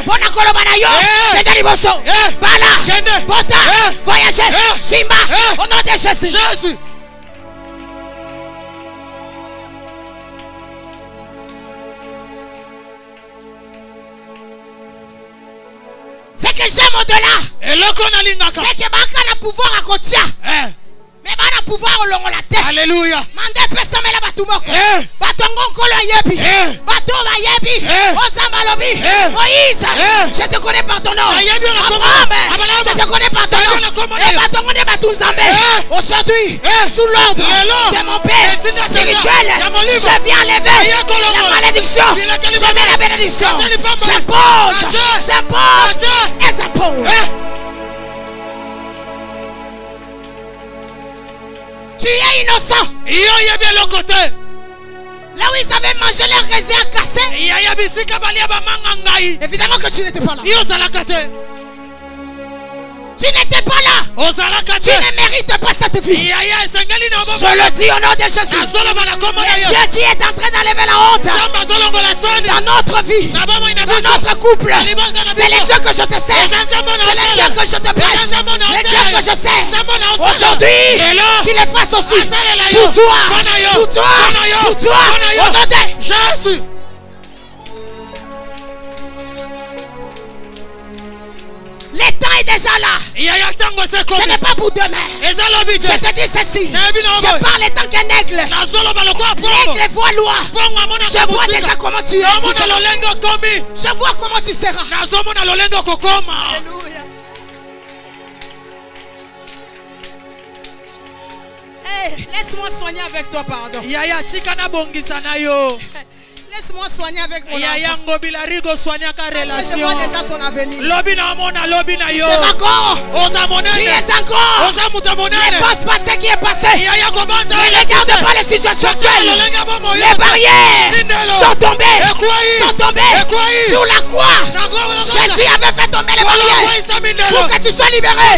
Speaker 1: Bona koloba na yo. Tenda liboso. Bala. Bota. Voyager. Simba. Au nom de Jésus. Jésus. C'est que j'aime au-delà. C'est que baka na pouvoir à Kotia. Mais bana pouvoir au long la tête.
Speaker 2: Alléluia.
Speaker 1: Mande pesa mela batumoko. Batongo nkolo yebi. Bato ba yebi. Ozamba lobi. Moïse. Je te connais par ton nom. Abraham. Je te connais par ton nom. Aujourd'hui, sous l'ordre de mon Père spirituel, je viens enlever la malédiction. Je mets la bénédiction. J'impose et j'impose. Tu es innocent. Là où ils avaient mangé leur raisin cassé, évidemment que tu n'étais pas là. Tu n'étais pas là. Tu ne mérites pas cette vie. Je le dis au nom de Jésus. Le Dieu qui est en train d'enlever la honte dans notre vie, dans notre couple, c'est le Dieu que je te sers. C'est le Dieu que je te prêche. Le Dieu que je sers. Aujourd'hui, qu'il le fasse aussi. Pour toi. Pour toi. Pour toi. Au nom de Jésus. Le temps est déjà là. Ce n'est pas pour demain. Je te dis ceci. Je parle en tant qu'un aigle. L'aigle voit loin. Je vois déjà comment tu es. Je vois comment tu seras. Alléluia. Hey, laisse-moi soigner avec toi, pardon. Laisse-moi soigner avec mon enfant. Je vois déjà son avenir. Tu es encore. Tu es encore. Ne pense pas ce qui est passé. Ne regarde pas les situations actuelles. Les barrières sont tombées. Sur la croix. Jésus avait fait tomber les barrières pour que tu sois libéré.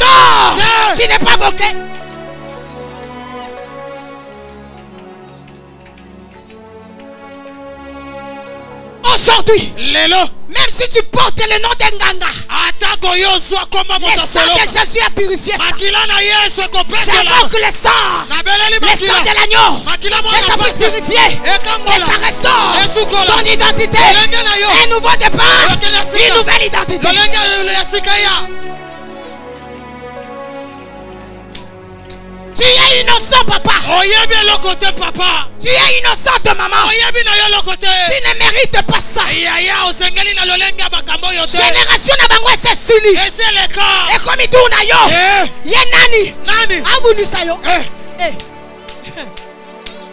Speaker 1: Non, tu n'es pas bloqué. Aujourd'hui, même si tu portes le nom d'Enganga, le sang de Jésus a purifié ça. J'invoque le sang de l'agneau, que ça puisse purifier, que ça restaure ton identité, un nouveau départ, une nouvelle identité. Tu es innocent, papa. Tu es innocente, maman. Tu ne mérites pas ça. Génération na bango esesili. Et comme il tourne yo, ye nani. Abunisa yo.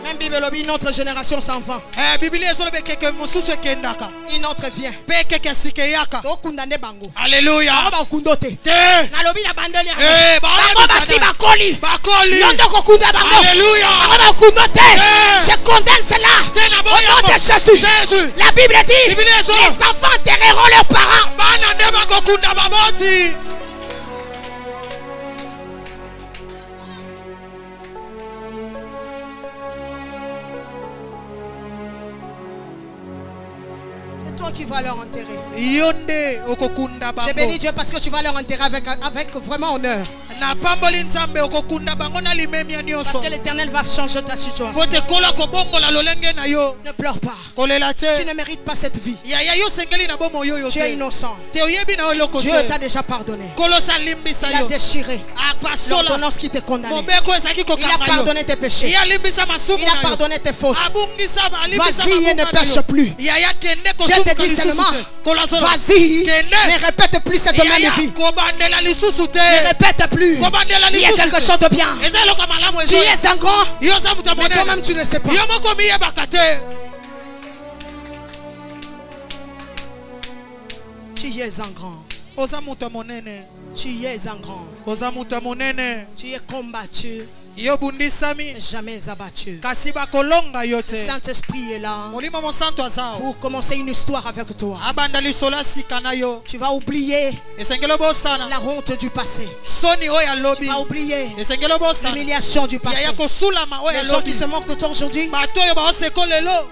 Speaker 1: Même Bible lobby, notre génération s'en va. Une autre vient. Alléluia. Alléluia. Je condamne cela au nom de Jésus. La Bible dit les enfants enterreront leurs parents. Qui va leur enterrer. Je bénis Dieu parce que tu vas leur enterrer avec vraiment honneur. Parce que l'Éternel va changer ta situation. Ne pleure pas. Tu ne mérites pas cette vie. Tu es innocent. Dieu t'a déjà pardonné. Il a déchiré l'ordonnance qui te condamnait. Il a pardonné tes péchés. Il a pardonné tes fautes. Vas-y et ne pêche plus. Je te dis seulement, vas-y, ne répète plus cette même vie. Ne répète plus. Il y a quelque chose de bien. Tu es un grand, mais toi-même tu ne sais pas. Tu es un grand. Tu es un grand. Tu es combattu. Jamais abattu. Le Saint-Esprit est là pour commencer une histoire avec toi. Tu vas oublier la honte du passé. Tu vas oublier l'humiliation du passé. Les gens qui se moquent de toi aujourd'hui,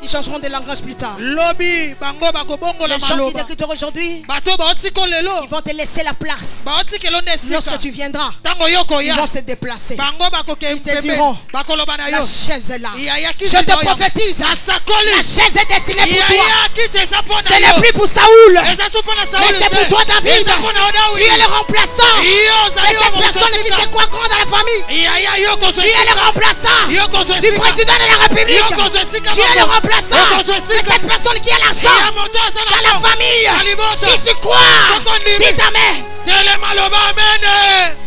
Speaker 1: ils changeront de langage plus tard. Les gens qui t'écoutent aujourd'hui, ils vont te laisser la place. Lorsque tu viendras, ils vont se déplacer. Ils te diront, la chaise est là. Je te prophétise, la chaise est destinée pour toi. Ce n'est plus pour Saoul, mais c'est pour toi, David. Tu es le remplaçant de cette personne qui se croit grande dans la famille. Tu es le remplaçant du président de la République. Tu es le remplaçant de cette personne qui a l'argent dans la famille. Si tu crois, dis amen.
Speaker 2: maloba amen.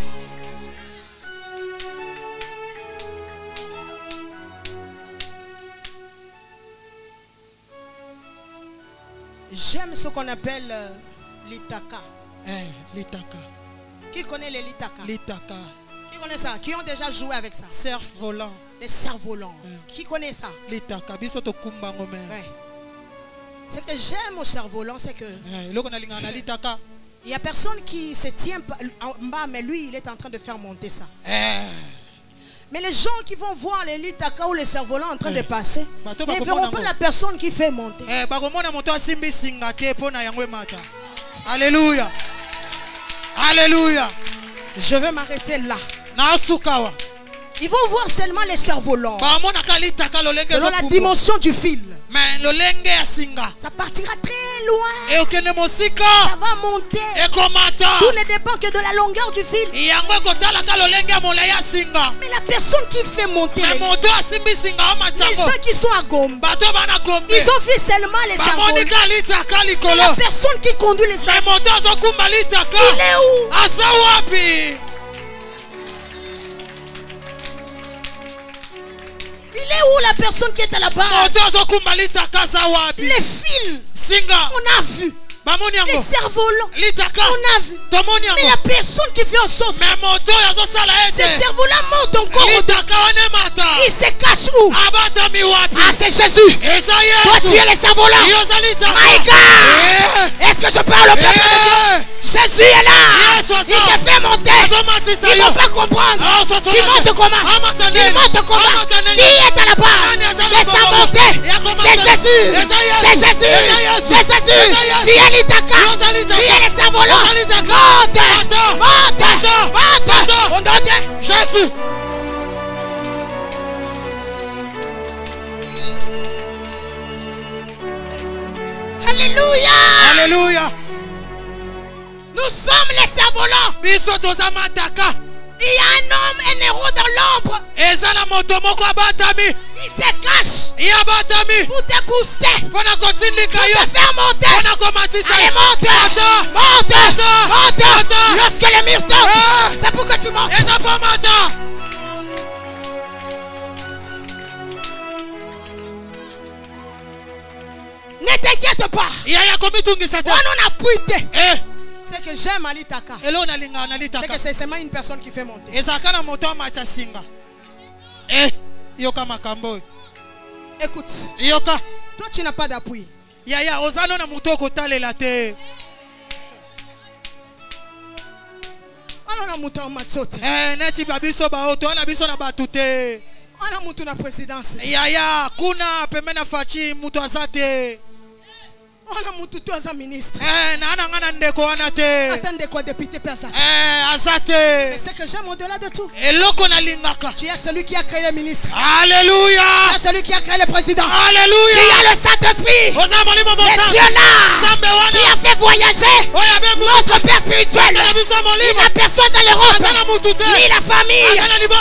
Speaker 1: J'aime ce qu'on appelle l'itaka.
Speaker 2: L'itaka.
Speaker 1: Qui connaît les litaka?
Speaker 2: L'itaka.
Speaker 1: Qui connaît ça? Qui ont déjà joué avec ça?
Speaker 2: Cerf-volant.
Speaker 1: Les cerfs-volants. Qui connaît ça?
Speaker 2: L'itaka. Biso to kumba ngome.
Speaker 1: Ce que j'aime au cerf-volant, c'est que
Speaker 2: l'itaka.
Speaker 1: il n'y a personne qui se tient en bas, mais lui, il est en train de faire monter ça. Mais les gens qui vont voir les litaka ou les cerfs-volants en train de passer, ils ne verront pas la personne qui fait monter.
Speaker 2: Alléluia. Alléluia.
Speaker 1: Je vais m'arrêter là. Ils vont voir seulement les cerfs-volants selon la dimension du fil. Ça partira très loin. Ça va monter. Tout ne dépend que de la longueur du fil. Mais la personne qui fait monter les gens qui sont à Gomba, ils ont vu seulement les cerfs-volants. Mais la personne qui conduit les cerfs-volants, il est où? Il est où la personne qui est à la base? Les fils, on a vu. Les cerfs-volants, on a vu. Mais la personne qui vient en sorte, ces cerfs-volants montent encore au-dedans. Il se cache où? Ah, c'est Jésus. Toi, tu es les cerfs-volants. My God. Est-ce que je parle au peuple de Dieu? Jésus est là. Il te fait monter. Ils ne vont pas comprendre. Tu montes comment? Il monte comment? Qui est à la base? Descends monter. C'est Jésus. C'est Jésus. C'est Jésus. Tu es l'itaka. Tu es les cerfs-volants. Monte. Monte. Monte. Au nom de Jésus. Alléluia.
Speaker 2: Alléluia.
Speaker 1: Nous sommes les cerfs-volants. Il y a un homme, un héros dans l'ombre. Il se cache pour te booster, pour te faire monter. Allez, monte. Monte. Monte. Lorsque le mur tombe, c'est pour que tu montes. Ne t'inquiète pas. On a puité. C'est que j'aime l'itaka. C'est que c'est seulement une personne qui fait monter. Écoute. Toi, tu n'as pas d'appui. On a monté en matzote. On a monté en présidence. On a monté tous un ministre. Attendez quoi, député personne. Mais c'est que j'aime au-delà de tout. Tu es celui qui a créé les ministres.
Speaker 2: Alléluia.
Speaker 1: Tu es celui qui a créé le président.
Speaker 2: Alléluia.
Speaker 1: Tu as le Saint-Esprit. Le Dieu là qui a fait voyager notre Père spirituel. Il n'a personne dans l'Europe, ni la famille,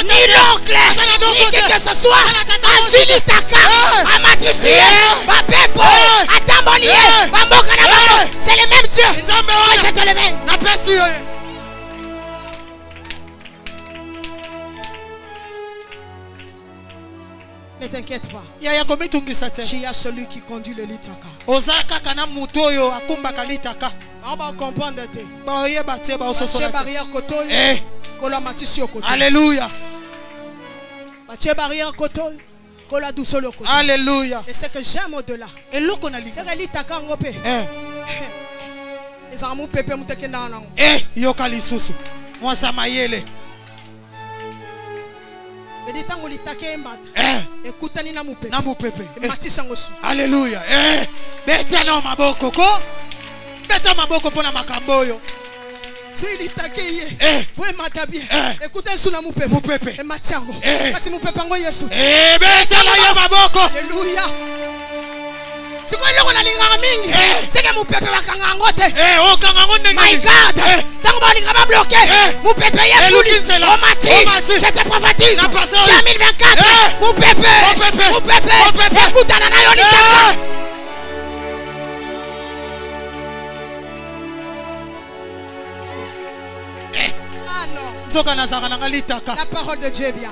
Speaker 1: ni l'oncle, ni qui que ce soit. À Zulitaka, à Matricie, à Bebo, à Tambolier. C'est le même Dieu. Moi je te le mets. Ne t'inquiète pas. Tu as celui qui conduit le litaka. On va comprendre.
Speaker 2: Alléluia.
Speaker 1: Alléluia. Et ce que j'aime au-delà, c'est que l'itaka ngopé. Les amours pépé muteke nana.
Speaker 2: Yoka lisusu. Mwasa mayele.
Speaker 1: Mais dit tango litaka embata. Écoutani na mupepe.
Speaker 2: Na mupepe.
Speaker 1: Matisa ngosu.
Speaker 2: Alléluia. Beta na maboko ko. Beta maboko pona makambo yo.
Speaker 1: Si il est taqué, oui, m'a bien. Écoutez, sous la moupe, et Matiango. Parce que moupe pango yesu. Alléluia. C'est quoi l'on a l'ingraming? C'est que moupe va kangangote. My God. Tant qu'on va bloquer. Moupe paye tout. Oh Mati, je te prophétise. 2024. Moupe. Écoute, Anana Yolita. La parole de Dieu est bien.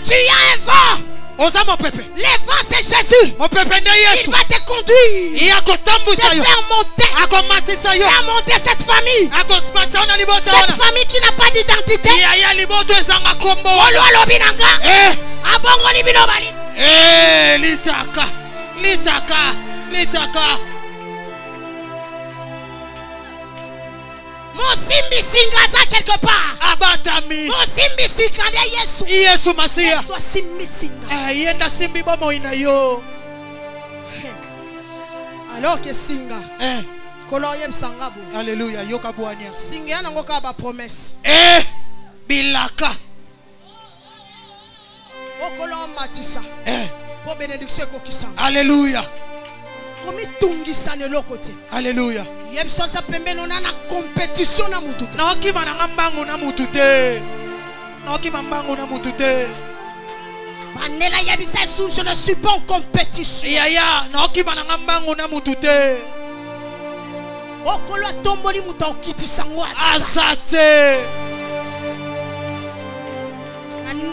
Speaker 1: Tu as un vent. Les vents, c'est Jésus. Il va te conduire. Il va faire monter cette famille. Cette famille qui n'a pas d'identité. Mosimbi singaza quelque part. Abatami. Mosimbi sikande Yesu. Yesu Masia. Yesu simbi singa. Yenda simbi bomo inayo. Alors que singa. Koloyem sangabu. Alléluia. Yoka buania. Singa na ngoka ba promesse. Bilaka. Okolo matisa. Pour bénédiction kokisa. Alléluia. Alléluia. Compétition na mutute. Je ne suis pas en compétition.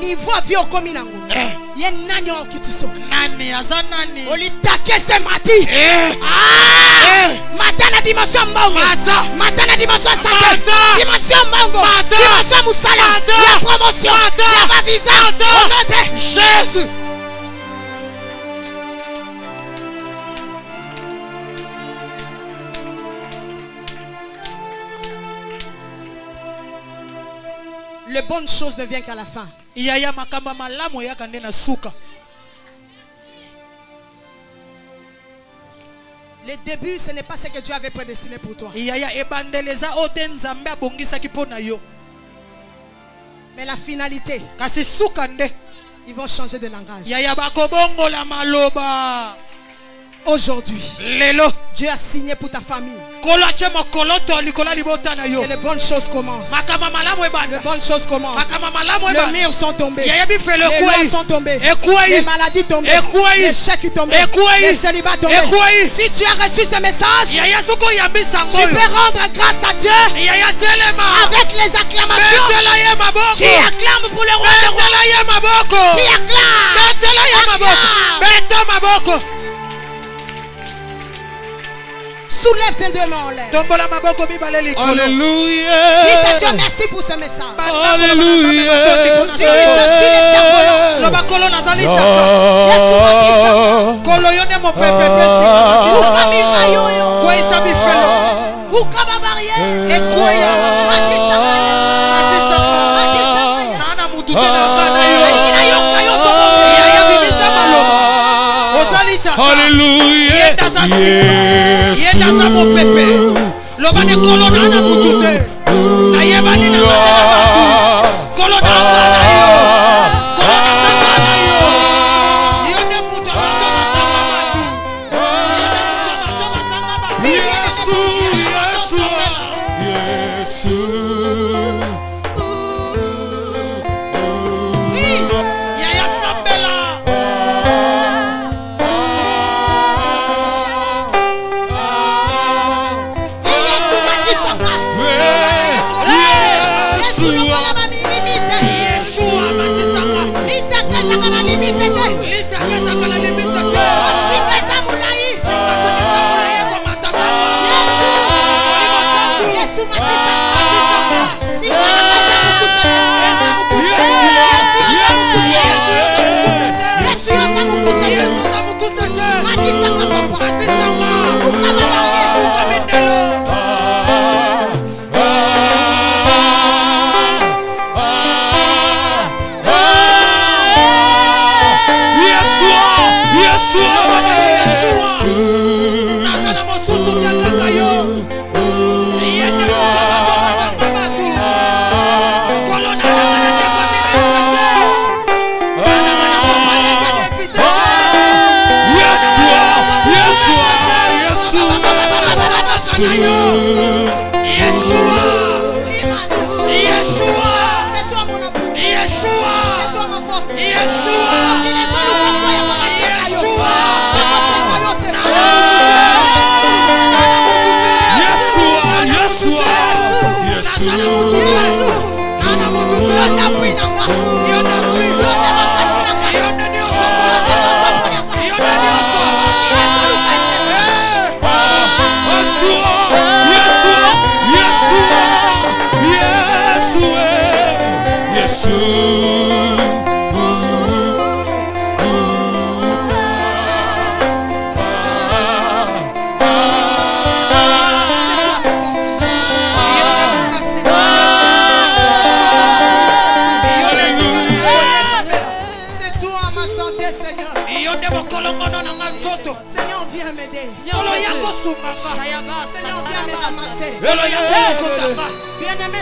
Speaker 1: Niveau avion comme il y a nani en kitiso. Nani azanani. Olitake se mati. Matana dimension mbongo. Matana dimension santé. Dimension mbongo. Dimension musala. La promotion. La visa. Au nom de Jésus. Les bonnes choses ne viennent qu'à la fin. Le début, ce n'est pas ce que Dieu avait prédestiné pour toi. Mais la finalité, ils vont changer de langage. Aujourd'hui, Dieu a signé pour ta famille que les bonnes choses commencent. Les bonnes choses commencent. Les murs sont tombés. Les lois sont tombés. Les maladies tombées. Les chèques tombés. Les célibats tombés. Si tu as reçu ce message, tu peux rendre grâce à Dieu avec les acclamations. Tu acclames pour le roi de rois. Tu acclames. Soulève tes deux mains en l'air.
Speaker 3: Alléluia.
Speaker 1: Dites à Dieu merci pour ce message.
Speaker 3: Alléluia.
Speaker 1: Dis, je suis le cerveau.
Speaker 3: Alléluia.
Speaker 1: Yes, Seigneur, viens m'aider. Seigneur, viens me ramasser. Bien-aimé,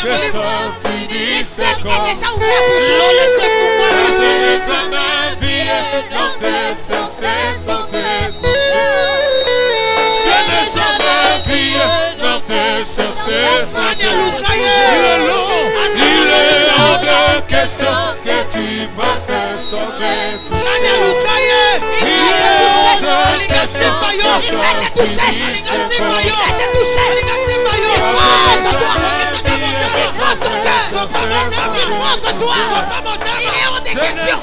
Speaker 1: Le ciel est déjà ouvert pour toi.
Speaker 3: question, c'est ça. Il est long, il est hors de question que tu passes sans me toucher. Il est hors de question que tu passes sans me toucher.
Speaker 1: Dispose ton cœur. Dispose toi. Il est hors des questions.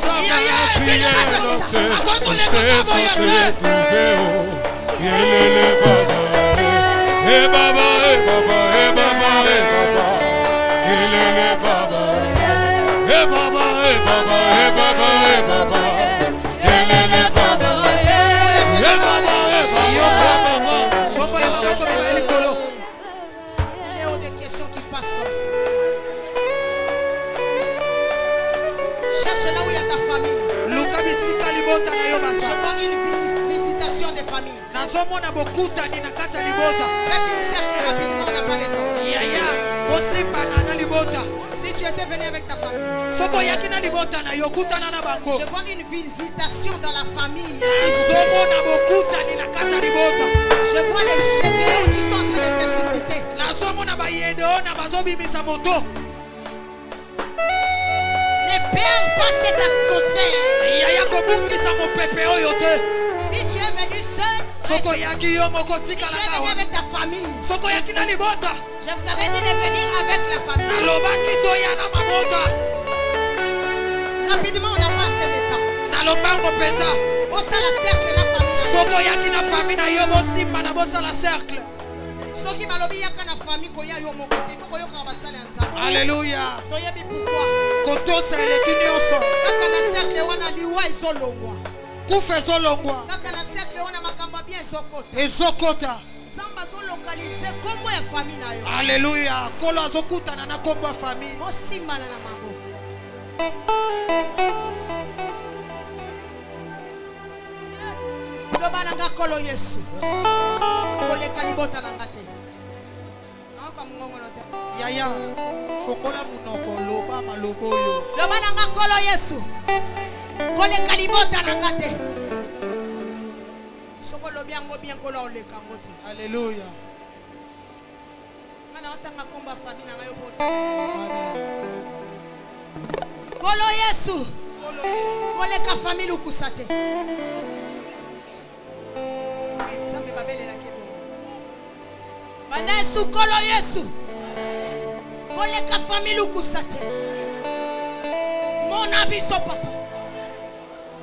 Speaker 1: Cherche là où il y a ta famille. Je vois une visitation des familles. Faites une cercle rapidement, on n'a pas le temps. Si tu étais venu avec ta famille, je vois une visitation dans la famille. Je vois les généaux qui sont en train de se susciter. Ne perds pas cette atmosphère. Si tu es venu seul, si tu es venu avec ta famille, je vous avais dit de venir avec la famille. Rapidement, on n'a pas assez de temps. On s'en la cercle la famille. Soki balobi yaka na famille ko ya yo moko te foko yo ka basala nzambe.
Speaker 2: Alléluia.
Speaker 1: To yebi pourquoi?
Speaker 2: Kotosa eleki nyonso.
Speaker 1: Kaka na cercle wana liwa ezolongwa.
Speaker 2: Kufa ezolongwa.
Speaker 1: Kaka na cercle wana makamba bien ezokota.
Speaker 2: Ezokota.
Speaker 1: Zamba zo localiser kombo ya famille na yo.
Speaker 2: Alléluia. Kolo azokutana na kombo ya famille.
Speaker 1: Mosimala na mabo. Lobalanga kolo Yesu. Koleka libota na ngate.
Speaker 2: Yaya, fongola munoko loba malobo yo.
Speaker 1: Lobalanga kolo Yesu. Koleka libota na ngate. Soko lobiango bien kola oleka ngote.
Speaker 2: Alléluia.
Speaker 1: Mana otanga komba famille na ngayo poto. Kolo Yesu. Koleka famille ukusate. Zambe babele la kebo. Banda Yesu kolo Yesu. Koleka famille ukusate. Mon abiso papa.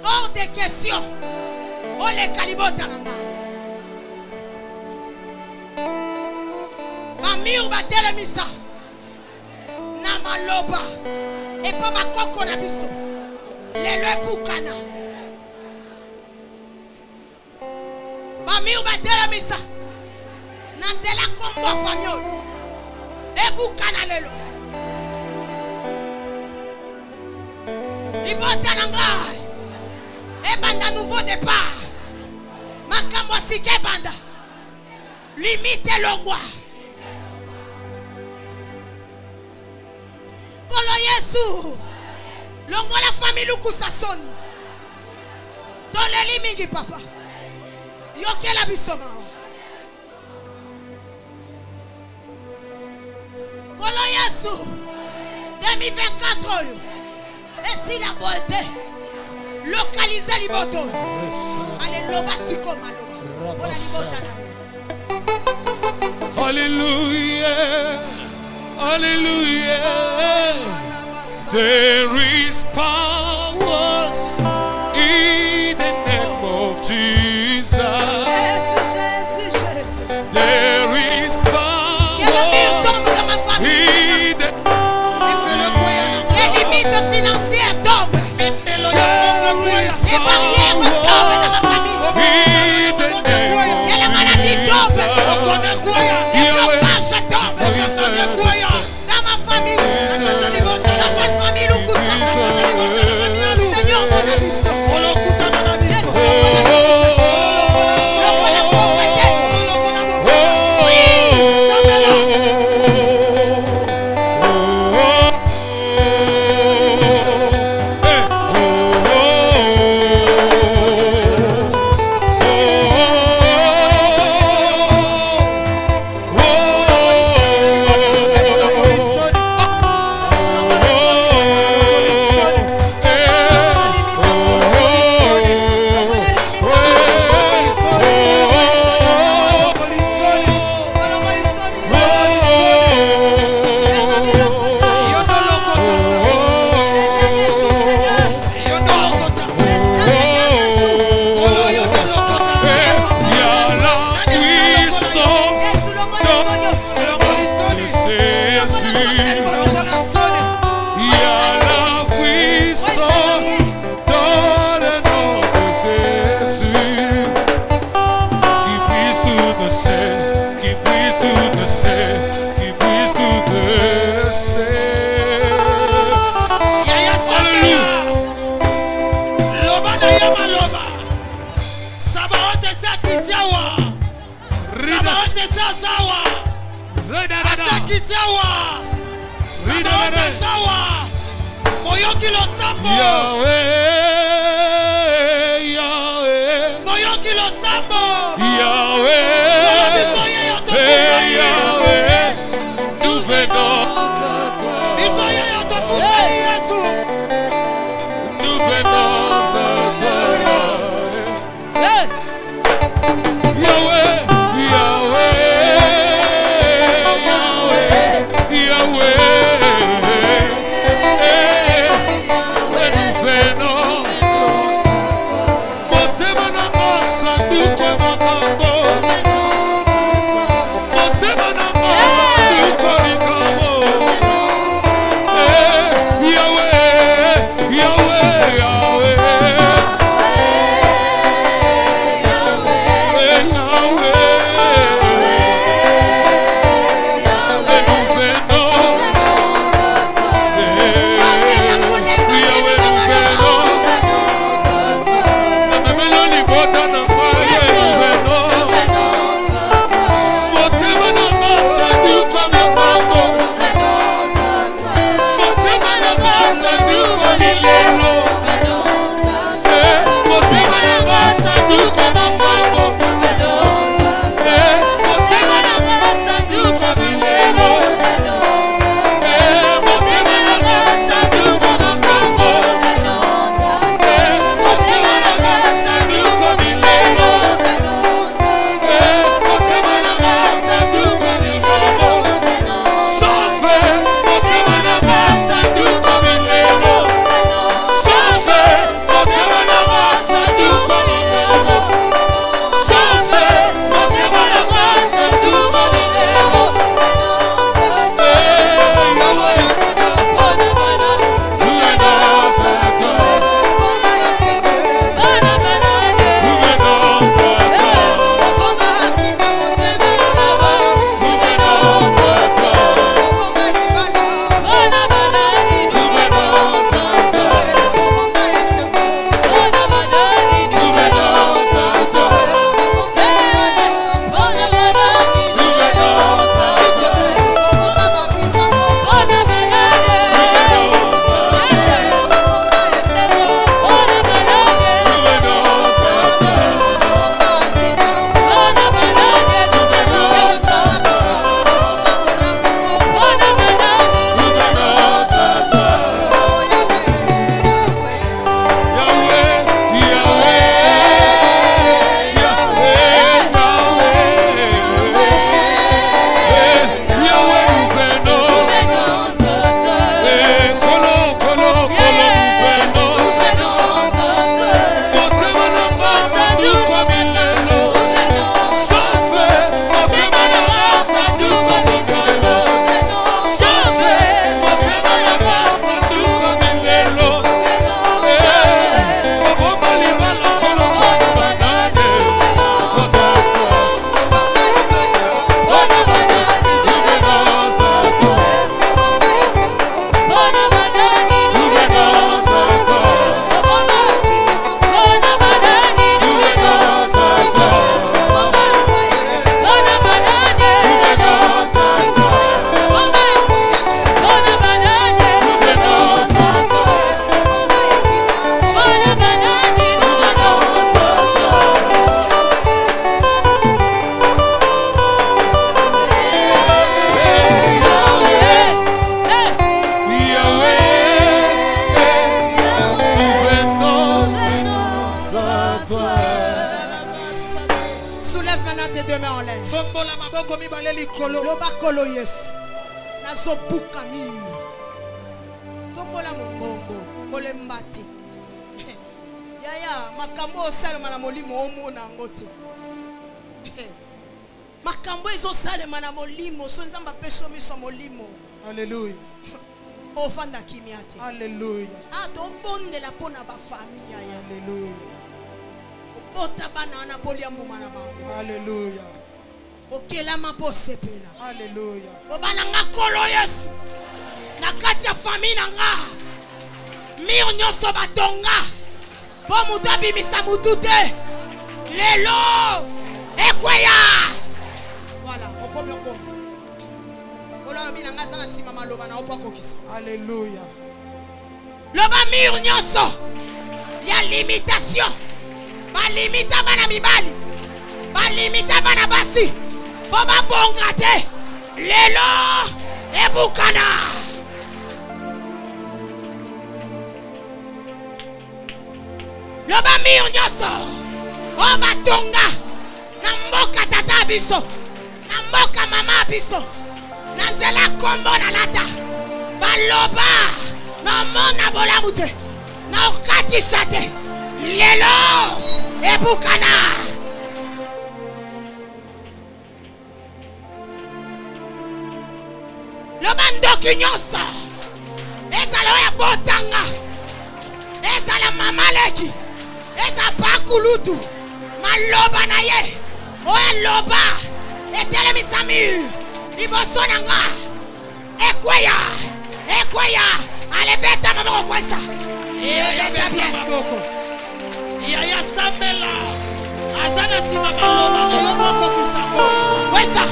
Speaker 1: Hors de question. Ole kalibota nanga. Bamir batele misa. Na maloba. Et pas ma koko na biso. Lelo bukana. Bamir batele misa. Nanzela kombo famille. Et bukana lelo. Libota nanga. Et banda nouveau départ. Makambo sike banda. Limite longwa. Kolo Yesu. Longo la famille lukusa soni. Tole limingi papa. Yoke la bisoma. Kolo Yesu. 2024 et si la beauté. Localiser liboto. Allez loba siko maloba.
Speaker 3: Hallelujah. Hallelujah. There is power in the name of Jesus. There is power in the
Speaker 1: les limites financières tombent. Les barrières tombent dans ma famille. Que la maladie tombe. Les blocages tombent. Dans ma famille. Dans cette famille, Lobakolo yes. Nazo bukami. Tombola mongongo. Kole mbati. Yaya makambo salema na molimo omona ngote. Makambo izo salema na molimo so nzamba peso miso molimo.
Speaker 2: Hallelujah.
Speaker 1: Ofanda kimiate.
Speaker 2: Hallelujah.
Speaker 1: Ato bonde la pona ba famille.
Speaker 2: Hallelujah.
Speaker 1: Ota bana na poliambu mana bango.
Speaker 2: Hallelujah.
Speaker 1: Okela maposepela.
Speaker 2: Hallelujah.
Speaker 1: Obana ngakolo Yesu. Na kati ya famille nga. Mi onyoso batonga. Po mutabi misamutute. Lelo. Ekweya. Voilà, okomi okomi. Kola bina nga sana sima maloba na opa kokisa.
Speaker 2: Hallelujah.
Speaker 1: Loba mi onyoso. Ya limitation. Ba limita bana mibali. Ba limita bana basi. Baba bongate. Lelo. Ebukana. Loba miyo nyoso. O batonga. Na mboka tata biso. Na mboka mama biso. Na nzela kombo na lata. Baloba. Na mona bolamu te. Na okatisa te. Lelo. Ebukana. Loba ndoki nyoso. Eza lo ya botanga. Eza la mamaleki. Eza bakulutu. Maloba na ye. Oya loba. Etele misami. Iboso nanga. Ekweya. Ekweya. Alebeta maboko kwesa.
Speaker 2: Iya beta maboko. Iya samela. Azana sima maloba na yoboko kisamo.
Speaker 1: Kwesa.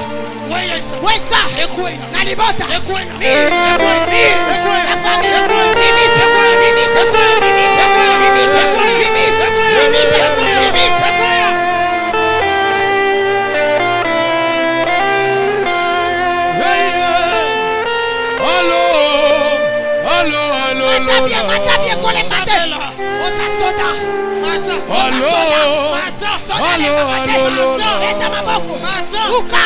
Speaker 1: Kwesa.
Speaker 2: Ekweya.
Speaker 1: Nalibota.
Speaker 2: Ekweya.
Speaker 1: La famille. Limite. Matabie kole mate. Osa soda. Eta maboko. Uka.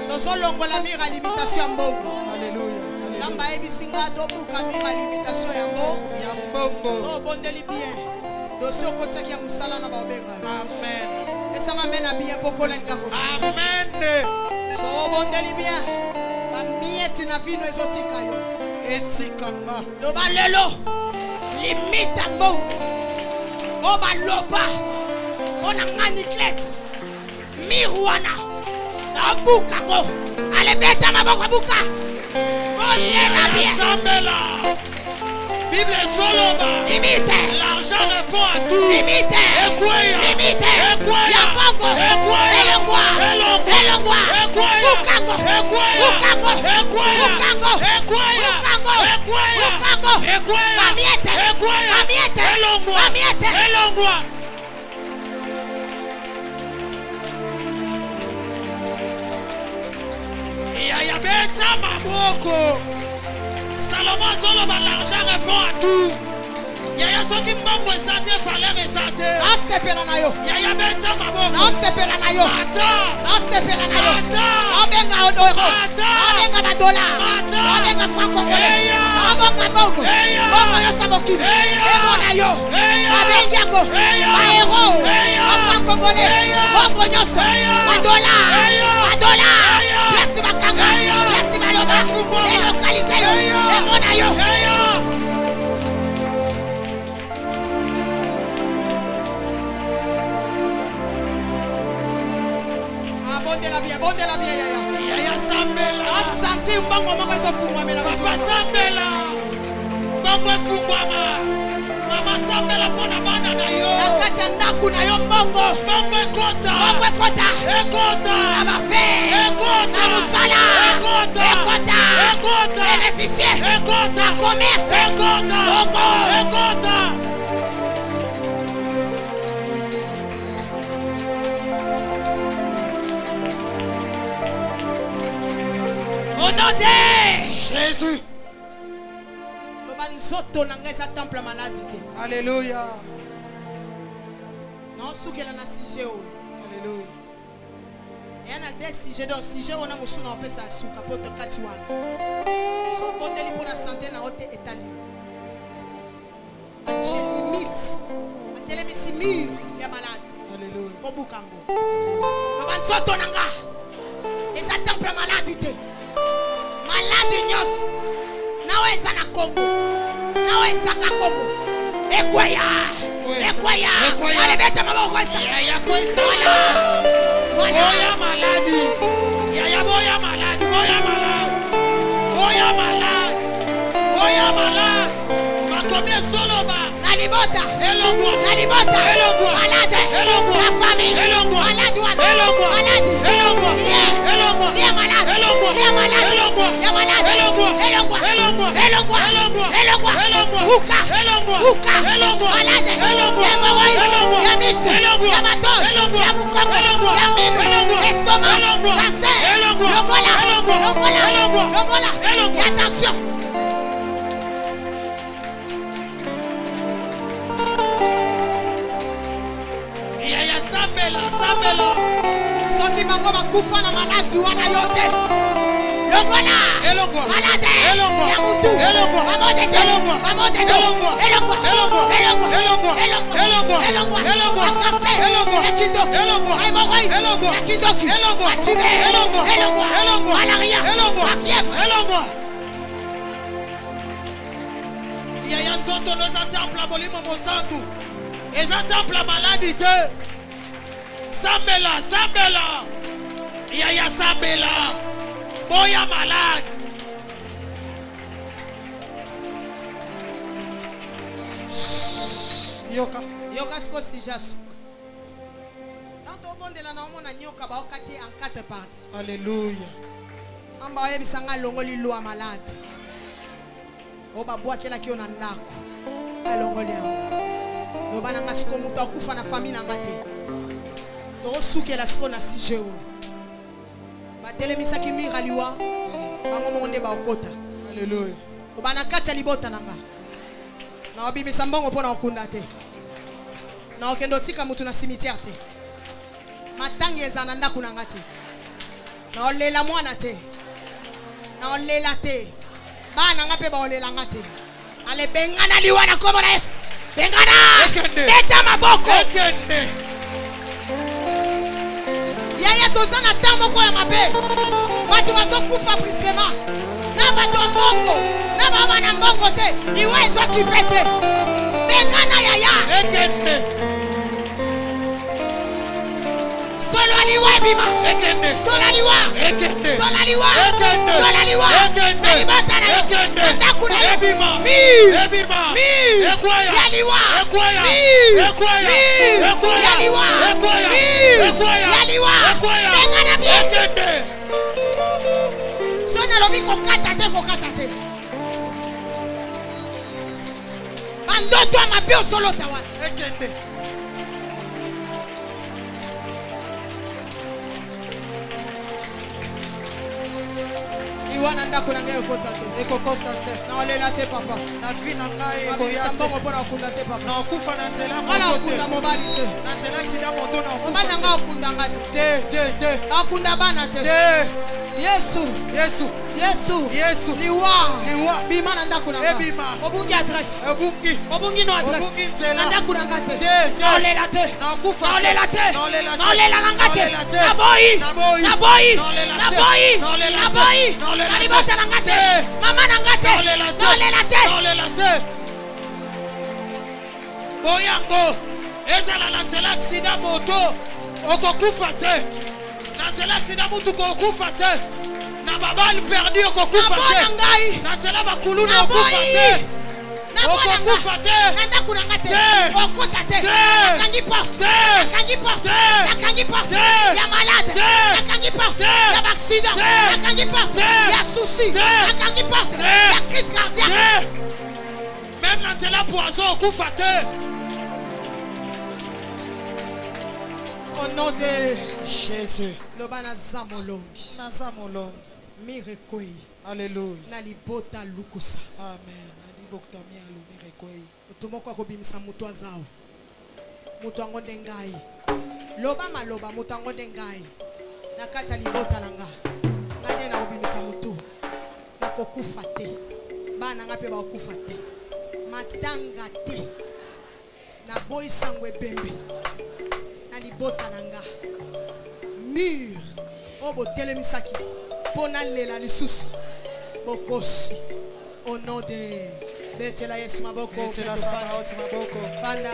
Speaker 1: Tozolongo la mira limitation mbongo. Alléluia. Zamba ebisinga dobuka mira limitation ya mbongo. So bondeli bien. Doso kotaki ya musala na babenga. Amen. Esa mamena bien pokola ngako.
Speaker 2: Amen.
Speaker 1: So bondeli bien. Bamieti na vino ezotika yo.
Speaker 2: Etikanga.
Speaker 1: Loba lelo. Limita mbongo. Oba loba. Ona ngani klet. Miruana. Na buka go. Ale beta maboko buka. Bondela bien.
Speaker 2: Sambela. Bible soloba.
Speaker 1: Limite.
Speaker 2: L'argent répond à tout.
Speaker 1: Limite.
Speaker 2: Ekweya.
Speaker 1: Limite.
Speaker 2: Ekweya.
Speaker 1: Yambongo.
Speaker 2: Ekweya.
Speaker 1: Elongwa.
Speaker 2: Elongwa. Ekweya.
Speaker 1: Ukango.
Speaker 2: Ekweya.
Speaker 1: Ukango.
Speaker 2: Ekweya.
Speaker 1: Ukango.
Speaker 2: Ekweya.
Speaker 1: Ukango.
Speaker 2: Ekweya.
Speaker 1: Ukango.
Speaker 2: Ekweya.
Speaker 1: Mamiete.
Speaker 2: Ekweya.
Speaker 1: Mamiete.
Speaker 2: Elongwa.
Speaker 1: Mamiete.
Speaker 2: Elongwa. Yaya beta maboko. Salomon soloba l'argent répond à tout. Yaya soki mbongo ezate valeur ezate.
Speaker 1: Nasepela na yo.
Speaker 2: Yaya beta maboko.
Speaker 1: Nasepela na yo.
Speaker 2: Mata.
Speaker 1: Nasepela na yo.
Speaker 2: Mata.
Speaker 1: Obenga euro.
Speaker 2: Mata.
Speaker 1: Obenga badola.
Speaker 2: Mata.
Speaker 1: Obenga franc congolais.
Speaker 2: Eya.
Speaker 1: Obonga bongo.
Speaker 2: Eya.
Speaker 1: Bongo yo sabokini.
Speaker 2: Eya.
Speaker 1: Ebona yo.
Speaker 2: Eya.
Speaker 1: Abenga go.
Speaker 2: Eya.
Speaker 1: Ba euro.
Speaker 2: Eya.
Speaker 1: Franc congolais.
Speaker 2: Eya.
Speaker 1: Bongo nyoso.
Speaker 2: Eya.
Speaker 1: Badola.
Speaker 2: Eya.
Speaker 1: Badola.
Speaker 2: Eya.
Speaker 1: Place bakanga.
Speaker 2: Eya.
Speaker 1: Place baloba.
Speaker 2: Efugo.
Speaker 1: Elokalize yo.
Speaker 2: Eya.
Speaker 1: Ebona yo.
Speaker 2: Eya.
Speaker 1: Bondela bien yaya.
Speaker 2: Yaya sambela.
Speaker 1: Asante mbongo moko ezofungwa mela.
Speaker 2: Papa sambela. Mbongo efungwama. Mama sambela pona bana na yo.
Speaker 1: Nakati ya ndaku na yo mbongo.
Speaker 2: Mbongo ekota.
Speaker 1: Mbongo ekota.
Speaker 2: Ekota.
Speaker 1: Na bafe.
Speaker 2: Ekota.
Speaker 1: Na musala.
Speaker 2: Ekota.
Speaker 1: Ekota.
Speaker 2: Ekota.
Speaker 1: Bénéficier.
Speaker 2: Ekota.
Speaker 1: Na commerce.
Speaker 2: Ekota.
Speaker 1: Mbongo.
Speaker 2: Ekota.
Speaker 1: Au nom de
Speaker 2: Jésus.
Speaker 1: Loba nzoto na ngai sa temple maladie.
Speaker 2: Alléluia.
Speaker 1: Non soukela na sujet oyo. Alléluia. Et on a des sujets donc sujet on a musuna opesa suka poto kati wana. So bondeli pona santé na ote etali. Ache limite. Atele misimu ya malade. Alléluia. Kobukango. Loba nzoto na nga. Eza temple maladie. Malade nyos. Nawe eza na Kongo. Nawe eza na Kongo. Ekweya. Ekweya. Ale beta maboko esa.
Speaker 2: Yaya kwesa.
Speaker 1: Voilà.
Speaker 2: Boya maladi. Yaya boya maladi. Boya maladi. Boya maladi. Boya maladi. Makomie soloba.
Speaker 1: Nalibota.
Speaker 2: Elongwa.
Speaker 1: Nalibota.
Speaker 2: Elongwa.
Speaker 1: Malade.
Speaker 2: Elongwa.
Speaker 1: La famille.
Speaker 2: Elongwa.
Speaker 1: Malade wana.
Speaker 2: Elongwa.
Speaker 1: Malade.
Speaker 2: Elongwa.
Speaker 1: Elongwa.
Speaker 2: Elongwa.
Speaker 1: Malade.
Speaker 2: Elongwa.
Speaker 1: Malade.
Speaker 2: Elongwa.
Speaker 1: Malade.
Speaker 2: Elongwa.
Speaker 1: Elongwa.
Speaker 2: Elongwa.
Speaker 1: Elongwa.
Speaker 2: Elongwa.
Speaker 1: Elongwa.
Speaker 2: Elongwa.
Speaker 1: Uka.
Speaker 2: Elongwa.
Speaker 1: Uka.
Speaker 2: Elongwa.
Speaker 1: Malade.
Speaker 2: Elongwa.
Speaker 1: Ya mawai.
Speaker 2: Elongwa.
Speaker 1: Ya misu.
Speaker 2: Elongwa.
Speaker 1: Ya matos.
Speaker 2: Elongwa.
Speaker 1: Ya mukongo.
Speaker 2: Elongwa.
Speaker 1: Ya mina. Et attention. Soki bango bakufa na maladi wana yote. Longola. Malade. Ya mutu. Amode te. Elongwa. Akase. Ekidoki. Aimoroi. Ekidoki. Atime. Malaria. La fièvre.
Speaker 2: Yaya nzoto noza temple a bolimo mosantu. Eza temple a maladi te. Sambela. Yaya sambela. Boya malade.
Speaker 1: Yoka sko sijasu. Tanto obondela na omona nyoka ba okati en 4 parties.
Speaker 2: Alléluia.
Speaker 1: Amba oye bisanga longoli lwa malade. Oba bwa kela ki ona ndako. Elongoli yango. Lobana ngasiko mutu akufa na famille na ngate. To suke la sko na sijeo. Batelemisa ki mira liwa. Bango monde ba okota.
Speaker 2: Alléluia.
Speaker 1: Obana kati libota nanga. Na obimisa mbongo pona okunda te. Na okendo tika mutu na cimetière te. Matangi ezana ndako na ngate. Na olela mwana te. Na olela te. Bana ngape ba olela ngate. Ale bengana liwa na komo na es. Bengana. Eta maboko. Yaya tozana tango kwa mabe. Watu wazokufa brisema. Na bato mbongo. Na baba na mbongo te. Iwe zo kipete. Bengana yaya. Solaliwa bima. Solaliwa. Nalibata na yo. Nandaku na yo. Yaliwa. Bengana bien. Sona lobi kokata te. Bandoto amabio solo tawana. Iwana ndako na ngayo kota te. Na olela te papa.
Speaker 2: Na vie na ngai ekoya te.
Speaker 1: Mbongo pona okunda te papa.
Speaker 2: Na okufa na nzela
Speaker 1: Wala okunda mobali te.
Speaker 2: Na nzela sida moto na okufa.
Speaker 1: Mobali nga okunda ngati.
Speaker 2: Te.
Speaker 1: Okunda bana te. Yesu. Liwa. Bima na ndako na nga.
Speaker 2: Ebima.
Speaker 1: Obungi adresse. Obungi no adresse.
Speaker 2: Obungi nzela.
Speaker 1: Na ndako na ngate.
Speaker 2: Te.
Speaker 1: Na olela te.
Speaker 2: Na okufa.
Speaker 1: Na olela te.
Speaker 2: Na olela te.
Speaker 1: Na olela na ngate.
Speaker 2: Na
Speaker 1: Na boyi.
Speaker 2: Na boyi.
Speaker 1: Na boyi.
Speaker 2: Na olela
Speaker 1: Na
Speaker 2: te.
Speaker 1: boyi.
Speaker 2: Na olela
Speaker 1: Na
Speaker 2: te.
Speaker 1: boyi.
Speaker 2: Na olela
Speaker 1: Na
Speaker 2: te.
Speaker 1: libota na ngate.
Speaker 2: Te.
Speaker 1: Mama na ngate.
Speaker 2: Na olela te.
Speaker 1: Na olela te.
Speaker 2: Na olela te. Boyango. Ezala na nzela aksida moto. Okokufa te. Na nzela aksida mutu kokufa te. Na babal perdu okokufa te. Na nzela bakulu na okufa te. Okokufa te.
Speaker 1: Nanda kunanga te. Okota te. Nakangi porte. Ya malade. Nakangi porte. Ya accident. Nakangi porte. Ya souci. Nakangi porte. Ya crise cardiaque.
Speaker 2: Même na nzela poison okufa te.
Speaker 1: Au nom de
Speaker 2: Jésus.
Speaker 1: Lobana zamolongi.
Speaker 2: Nazamolongi.
Speaker 1: Mirekwei.
Speaker 2: Alléluia.
Speaker 1: Nalibota lukusa.
Speaker 2: Amen. Naliboktamia lumirekwei.
Speaker 1: Utumoko akobimisa mutu azao. Mutu angonde ngai. Loba maloba mutu angonde ngai. Nakata libota nanga. Ngane na obimisa mutu. Nakokufa te. Bana ngape ba okufa te. Matanga te. Na boy sangwe bembe. Nalibota nanga. Mur. Obo telemisaki. Pona lela lisusu. Bokosi. Au nom de Betela Yesu maboko.
Speaker 2: Betela Sabaoth maboko.
Speaker 1: Fanda.